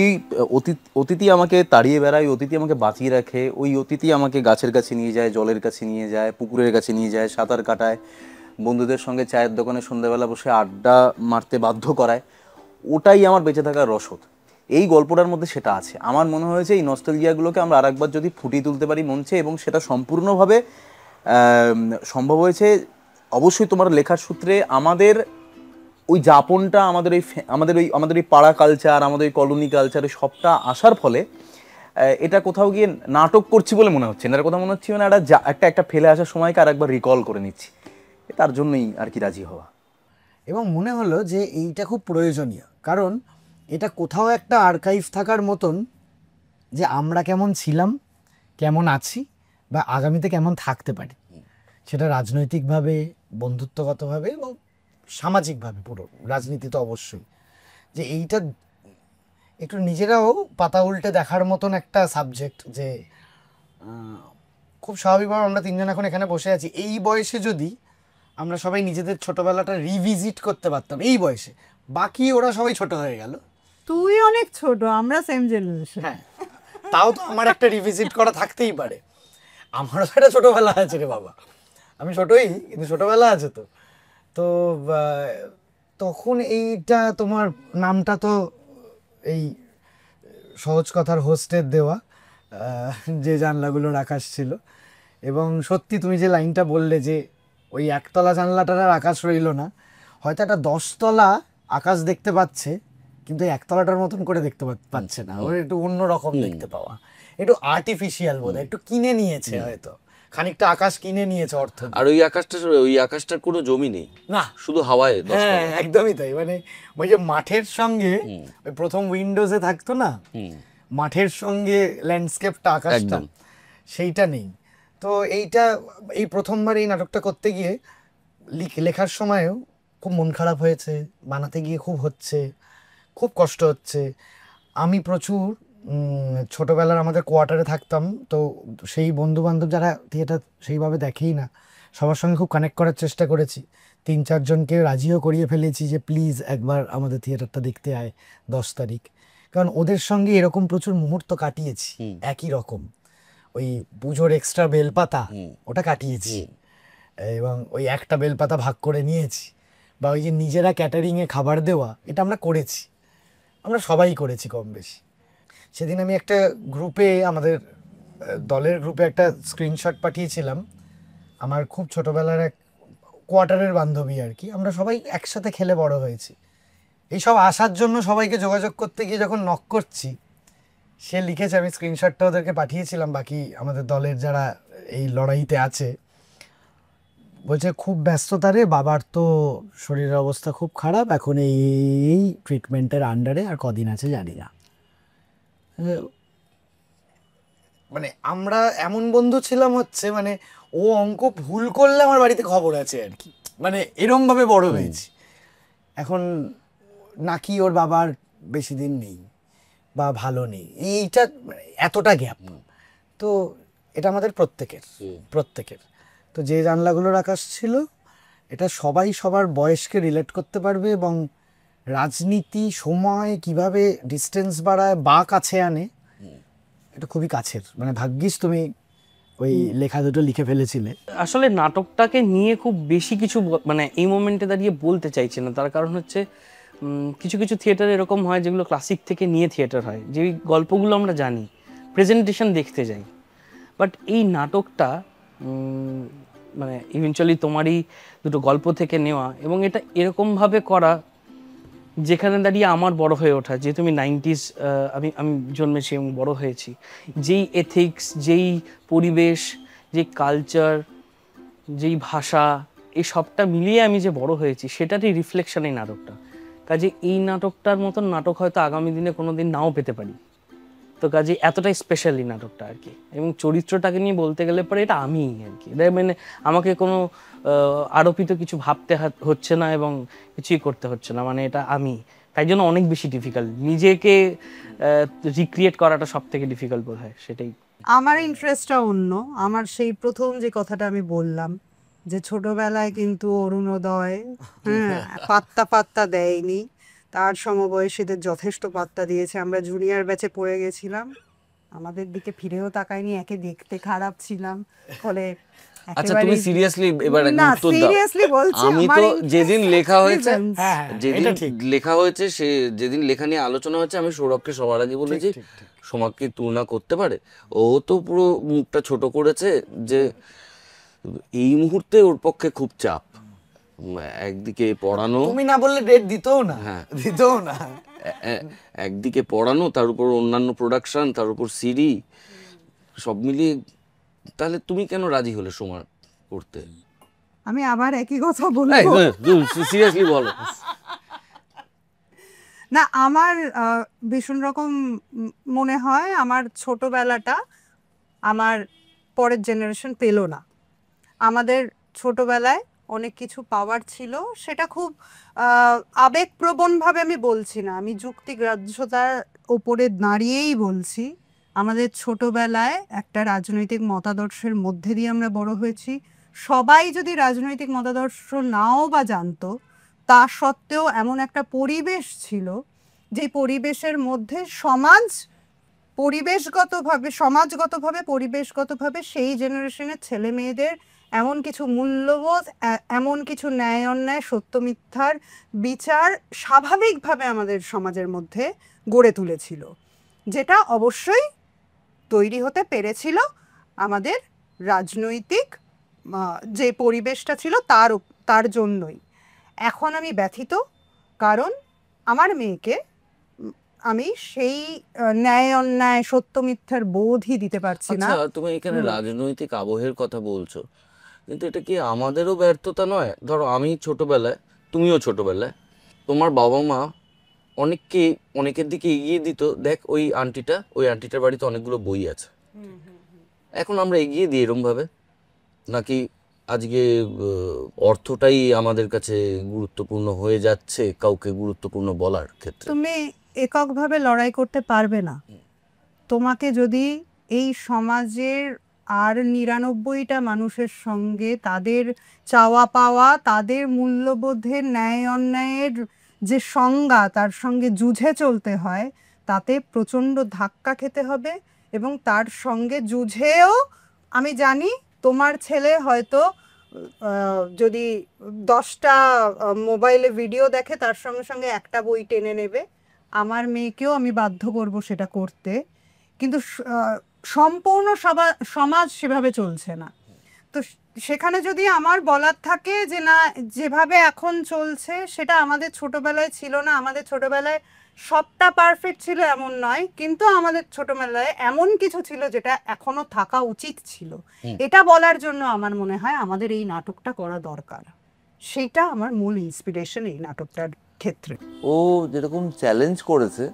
অতিথি আমাকে তাড়িয়ে বেড়ায়, অতিথি আমাকে বাঁচিয়ে রাখে, ওই অতিথি আমাকে গাছের কাছে নিয়ে যায়, জলের কাছে নিয়ে যায়, পুকুরের কাছে নিয়ে যায়, সাঁতার কাটায়, বন্ধুদের সঙ্গে চায়ের দোকানে সন্ধ্যাবেলা বসে আড্ডা মারতে বাধ্য করায়। ওটাই আমার বেঁচে থাকার রসদ। এই গল্পটার মধ্যে সেটা আছে। আমার মনে হয়েছে এই নস্টালজিয়াগুলোকে আমরা আরেকবার যদি ফুটিয়ে তুলতে পারি মঞ্চে, এবং সেটা সম্পূর্ণভাবে সম্ভব হয়েছে অবশ্যই তোমার লেখার সূত্রে। আমাদের ওই যাপনটা, আমাদের ওই পাড়া কালচার, আমাদের ওই কলোনি কালচারে সবটা আসার ফলে এটা কোথাও গিয়ে নাটক করছি বলে মনে হচ্ছে না, এটা কোথাও মনে হচ্ছে মানে একটা ফেলে আসার সময়কে আর একবার রিকল করে নিচ্ছি। তার জন্যই আর কি রাজি হওয়া। এবং মনে হলো যে এইটা খুব প্রয়োজনীয়, কারণ এটা কোথাও একটা আর্কাইভ থাকার মতন, যে আমরা কেমন ছিলাম, কেমন আছি, বা আগামীতে কেমন থাকতে পারি, সেটা রাজনৈতিকভাবে, বন্ধুত্বগতভাবে এবং সামাজিকভাবে। পুরো রাজনীতি তো অবশ্যই, যে এইটা একটু নিজেরাও পাতা উল্টে দেখার মতন একটা সাবজেক্ট। যে খুব স্বাভাবিকভাবে আমরা তিনজন এখন এখানে বসে আছি, এই বয়সে যদি আমরা সবাই নিজেদের ছোটবেলাটা রিভিজিট করতে পারতাম এই বয়সে, বাকি ওরা সবাই ছোট হয়ে গেল। তুই অনেক ছোট, আমরা সেম জেনারেশন। হ্যাঁ, তাও তো আমার একটা রিভিজিট করা থাকতেই পারে। আমারও তো একটা ছোটবেলা আছে রে বাবা, আমি ছোটই, কিন্তু ছোটবেলা আছে তো। তো তখন এইটা তোমার নামটা তো এই সহজ কথার হোস্টের দেওয়া, যে জানলাগুলোর আকাশ ছিল। এবং সত্যি তুমি যে লাইনটা বললে যে ওই একতলা জানলাটার আর আকাশ রইল না, হয়তো একটা 10তলা আকাশ দেখতে পাচ্ছে, কিন্তু একতলাটার মতন করে দেখতে পাচ্ছে না, ওর একটু অন্যরকম দেখতে পাওয়া, একটু আর্টিফিশিয়াল বোধ হয়, একটু কিনে নিয়েছে হয়তো, খানিকটা আকাশ কিনে নিয়েছে অর্থ। আর ওই আকাশটার কোনো জমি নেই, না শুধু হাওয়ায়। হ্যাঁ একদমই তাই। মানে ওই যে মাঠের সঙ্গে ওই প্রথম উইন্ডোজে থাকতো না, মাঠের সঙ্গে ল্যান্ডস্কেপটা, আকাশটা, সেইটা নেই। তো এইটা এই প্রথমবার এই নাটকটা করতে গিয়ে লেখার সময়ও খুব মন খারাপ হয়েছে, বানাতে গিয়ে খুব কষ্ট হচ্ছে। আমি প্রচুর ছোটোবেলার আমাদের কোয়ার্টারে থাকতাম, তো সেই বন্ধুবান্ধব যারা থিয়েটার সেইভাবে দেখেই না, সবার সঙ্গে খুব কানেক্ট করার চেষ্টা করেছি। 3-4 জনকে রাজিও করিয়ে ফেলেছি যে প্লিজ একবার আমাদের থিয়েটারটা দেখতে আয় 10 তারিখ, কারণ ওদের সঙ্গে এরকম প্রচুর মুহূর্ত কাটিয়েছি একই রকম। ওই পুজোর এক্সট্রা বেলপাতা ওটা কাটিয়েছি, এবং ওই একটা বেলপাতা ভাগ করে নিয়েছি, বা ওই যে নিজেরা ক্যাটারিংয়ে খাবার দেওয়া, এটা আমরা করেছি, আমরা সবাই করেছি কম বেশি। সেদিন আমি একটা গ্রুপে, আমাদের দলের গ্রুপে একটা স্ক্রিনশট পাঠিয়েছিলাম, আমার খুব ছোটোবেলার এক কোয়ার্টারের বান্ধবী আর কি, আমরা সবাই একসাথে খেলে বড় হয়েছি। এইসব আসার জন্য সবাইকে যোগাযোগ করতে গিয়ে যখন নক করছি, সে লিখেছে, আমি স্ক্রিনশটটা ওদেরকে পাঠিয়েছিলাম, বাকি আমাদের দলের যারা এই লড়াইতে আছে, বলছে খুব ব্যস্ততা রে, বাবার তো শরীরের অবস্থা খুব খারাপ, এখন এই ট্রিটমেন্টের আন্ডারে আর কদিন আছে জানি না। মানে আমরা এমন বন্ধু ছিলাম হচ্ছে, মানে ও অঙ্ক ভুল করলে আমার বাড়িতে খবর আছে আর কি, মানে এরমভাবে বড় হয়েছি। এখন নাকি ওর বাবার বেশি দিন নেই বা ভালো নেই, এইটা এতটা গ্যাপ। তো এটা আমাদের প্রত্যেকের। তো যে জানলাগুলোর আকাশ ছিল, এটা সবাই সবার বয়সকে রিলেট করতে পারবে, এবং রাজনীতি সময় কিভাবে ডিস্টেন্স বাড়ায় বা কাছে আনে, এটা খুবই কাছের। মানে ভাগ্যিস তুমি ওই লেখা দুটো লিখে ফেলেছিলে। আসলে নাটকটাকে নিয়ে খুব বেশি কিছু মানে এই মোমেন্টে দাঁড়িয়ে বলতে চাইছি না, তার কারণ হচ্ছে কিছু কিছু থিয়েটার এরকম হয় যেগুলো ক্লাসিক থেকে নিয়ে থিয়েটার হয়, যে গল্পগুলো আমরা জানি, প্রেজেন্টেশন দেখতে যাই। বাট এই নাটকটা মানে ইভেনচুয়ালি তোমারই দুটো গল্প থেকে নেওয়া, এবং এটা এরকমভাবে করা যেখানে দাঁড়িয়ে আমার বড় হয়ে ওঠা, যেহেতু আমি 90s আমি আমি জন্মেছি এবং বড় হয়েছি, যেই এথিক্স, যেই পরিবেশ, যেই কালচার, যেই ভাষা, এই সবটা মিলিয়ে আমি যে বড় হয়েছি সেটারই রিফ্লেকশন এই নাটকটা। কাজে এই নাটকটার মতন নাটক হয়তো আগামী দিনে কোনো দিন নাও পেতে পারি। তো কাজে এতটাই স্পেশাল এই নাটকটা আর কি। এবং চরিত্রটাকে নিয়ে বলতে গেলে পরে এটা আমিই আর কি, এটা মানে আমাকে কোনো আরোপিত কিছু ভাবতে হচ্ছে না এবং কিছুই করতে হচ্ছে না, মানে এটা আমি। তাই জন্য অনেক বেশি ডিফিকাল্ট, নিজেকে রিক্রিয়েট করাটা সব থেকে ডিফিকাল্ট বোধ হয়, সেটাই। আমার ইন্টারেস্টটা অন্য। আমার সেই প্রথম যে কথাটা আমি বললাম যে ছোটবেলায় কিন্তু অরুণোদয় পাত্তা দেয়নি, তার সমবয়সীদের যথেষ্ট পাত্তা দিয়েছে। আমরা জুনিয়র ব্যাচে পড়ে গেছিলাম, আমাদের দিকে ফিরেও তাকায়নি, একে দেখতে খারাপ ছিলাম, ফলে আচ্ছা তুমি সিরিয়াসলি এবার না উত্তর দাও। সিরিয়াসলি বলছি, আমি আমার তো যেদিন লেখা হয়েছে, হ্যাঁ, যেদিন এটা ঠিক। লেখা হয়েছে, সে যেদিন লেখা নিয়ে আলোচনা হচ্ছে, আমি সৌরভকে সবার আগে বলেছি সোমাকে তুলনা করতে পারে। ও তো পুরো মুখটা ছোট করেছে যে এই মুহূর্তে ওর পক্ষে খুব চাপ, একদিকে পড়ানো, তুমি না বললে ডেট দিতও না, হ্যাঁ। দিতও না। একদিকে পড়ানো, তার উপর অন্যান্য প্রোডাকশন, তার উপর সিডি, সব মিলিয়ে। তাহলে তুমি কেন রাজি হলে সোমা করতে? আমি আবার একই কথা বলবো সিরিয়াসলি বলো। না, আমার ভীষণ রকম মনে হয় আমার ছোটবেলাটা আমার পরের জেনারেশন পেল না। আমাদের ছোটবেলায় অনেক কিছু পাওয়ার ছিল, সেটা খুব আবেগপ্রবণভাবে আমি বলছি না, আমি যুক্তিগ্রাহ্যতার ওপরে দাঁড়িয়েই বলছি। আমাদের ছোটবেলায় একটা রাজনৈতিক মতাদর্শের মধ্যে দিয়ে আমরা বড় হয়েছি। সবাই যদি রাজনৈতিক মতাদর্শ নাও বা জানতো, তা সত্ত্বেও এমন একটা পরিবেশ ছিল যে পরিবেশের মধ্যে পরিবেশগতভাবে সেই জেনারেশনের ছেলে মেয়েদের এমন কিছু মূল্যবোধ, এমন কিছু ন্যায় অন্যায়, সত্য মিথ্যার বিচার স্বাভাবিকভাবে আমাদের সমাজের মধ্যে গড়ে তুলেছিল, যেটা অবশ্যই তৈরি হতে পেরেছিল আমাদের রাজনৈতিক যে পরিবেশটা ছিল তার জন্যই। এখন আমি ব্যথিত, কারণ আমার মেয়েকে আমি সেই ন্যায় অন্যায়, সত্য মিথ্যার বোধই দিতে পারছি না। আচ্ছা তুমি এখানে রাজনৈতিক আবহের কথা বলছো, কিন্তু এটা কি আমাদেরও ব্যর্থতা নয়? ধরো আমি ছোটবেলায়, তুমিও ছোটবেলায়, তোমার বাবা মা অনেকের দিকে এগিয়ে দিত, দেখ ওই আন্টিটার বাড়িতে অনেকগুলো বই আছে। এখন আমরা এগিয়ে দিই এরম ভাবে, নাকি আজকে অর্থটাই আমাদের কাছে গুরুত্বপূর্ণ হয়ে যাচ্ছে কাউকে গুরুত্বপূর্ণ বলার ক্ষেত্রে? তুমি এককভাবে লড়াই করতে পারবে না। তোমাকে যদি এই সমাজের আর ৯৯টা মানুষের সঙ্গে তাদের চাওয়া পাওয়া, তাদের মূল্যবোধের ন্যায় অন্যায়ের যে সংজ্ঞা, তার সঙ্গে যুঝে চলতে হয়, তাতে প্রচণ্ড ধাক্কা খেতে হবে। এবং তার সঙ্গে যুঝেও আমি জানি তোমার ছেলে হয়তো যদি 10টা মোবাইলে ভিডিও দেখে, তার সঙ্গে সঙ্গে একটা বই টেনে নেবে। আমার মেয়েকেও আমি বাধ্য করব সেটা করতে, কিন্তু সম্পূর্ণ সমাজ সেভাবে চলছে না। তো সেখানে যদি আমার বলার থাকে যে না, যেভাবে এখন চলছে সেটা আমাদের ছোটবেলায় ছিল না, আমাদের ছোটবেলায় সবটা পারফেক্ট ছিল এমন নয়, কিন্তু আমাদের ছোটবেলায় এমন কিছু ছিল যেটা এখনো থাকা উচিত ছিল, এটা বলার জন্য আমার মনে হয় আমাদের এই নাটকটা করা দরকার। সেটা আমার মূল ইন্সপিরেশন এই নাটকটার ক্ষেত্রে। ও যেরকম চ্যালেঞ্জ করেছে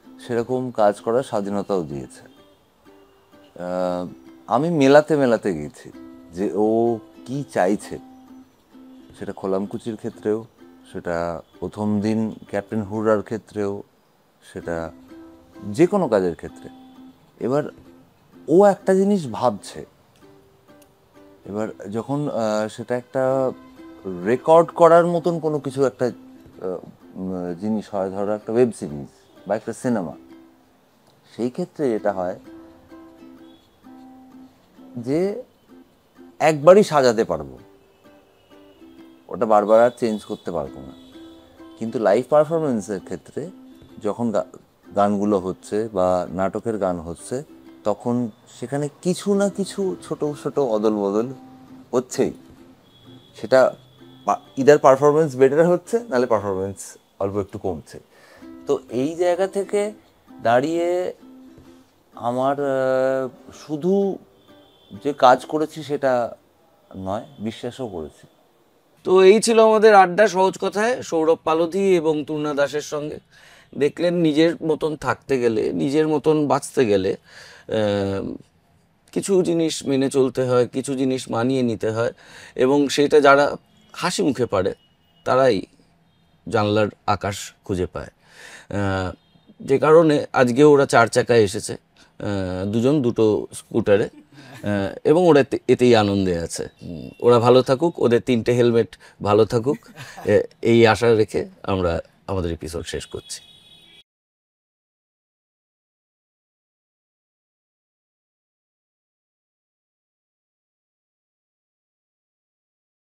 সেরকম কাজ করার স্বাধীনতাও দিয়েছে। আমি মেলাতে গেছি যে ও কি চাইছে, সেটা খোলামকুচির ক্ষেত্রেও, সেটা প্রথম দিন ক্যাপ্টেন হুডার ক্ষেত্রেও, সেটা যে কোনো কাজের ক্ষেত্রে। এবার ও একটা জিনিস ভাবছে, এবার যখন সেটা একটা রেকর্ড করার মতন কোনো কিছু একটা জিনিস হয়, ধরো একটা ওয়েব সিরিজ বা একটা সিনেমা, সেই ক্ষেত্রে যেটা হয় যে একবারই সাজাতে পারবো, ওটা বারবার আর চেঞ্জ করতে পারবো না। কিন্তু লাইভ পারফরমেন্সের ক্ষেত্রে যখন গানগুলো হচ্ছে বা নাটকের গান হচ্ছে, তখন সেখানে কিছু না কিছু ছোট ছোট অদল বদল হচ্ছেই। সেটা ইদার পারফরমেন্স বেটার হচ্ছে, নাহলে পারফরমেন্স অল্প একটু কমছে। তো এই জায়গা থেকে দাঁড়িয়ে আমার শুধু যে কাজ করেছি সেটা নয়, বিশ্বাসও করেছি। তো এই ছিল আমাদের আড্ডা সহজ কথায় সৌরভ পালোধি এবং তূর্ণা দাসের সঙ্গে। দেখলেন নিজের মতন থাকতে গেলে, নিজের মতন বাঁচতে গেলে কিছু জিনিস মেনে চলতে হয়, কিছু জিনিস মানিয়ে নিতে হয়, এবং সেটা যারা হাসি মুখে পারে তারাই জানলার আকাশ খুঁজে পায়। যে কারণে আজকে ওরা 4 চাকায় এসেছে, দুজন দুটো স্কুটারে, এবং ওরা এতেই আনন্দে আছে। ওরা ভালো থাকুক, ওদের 3টে হেলমেট ভালো থাকুক, এই আশা রেখে আমরা আমাদের এপিসোড শেষ করছি।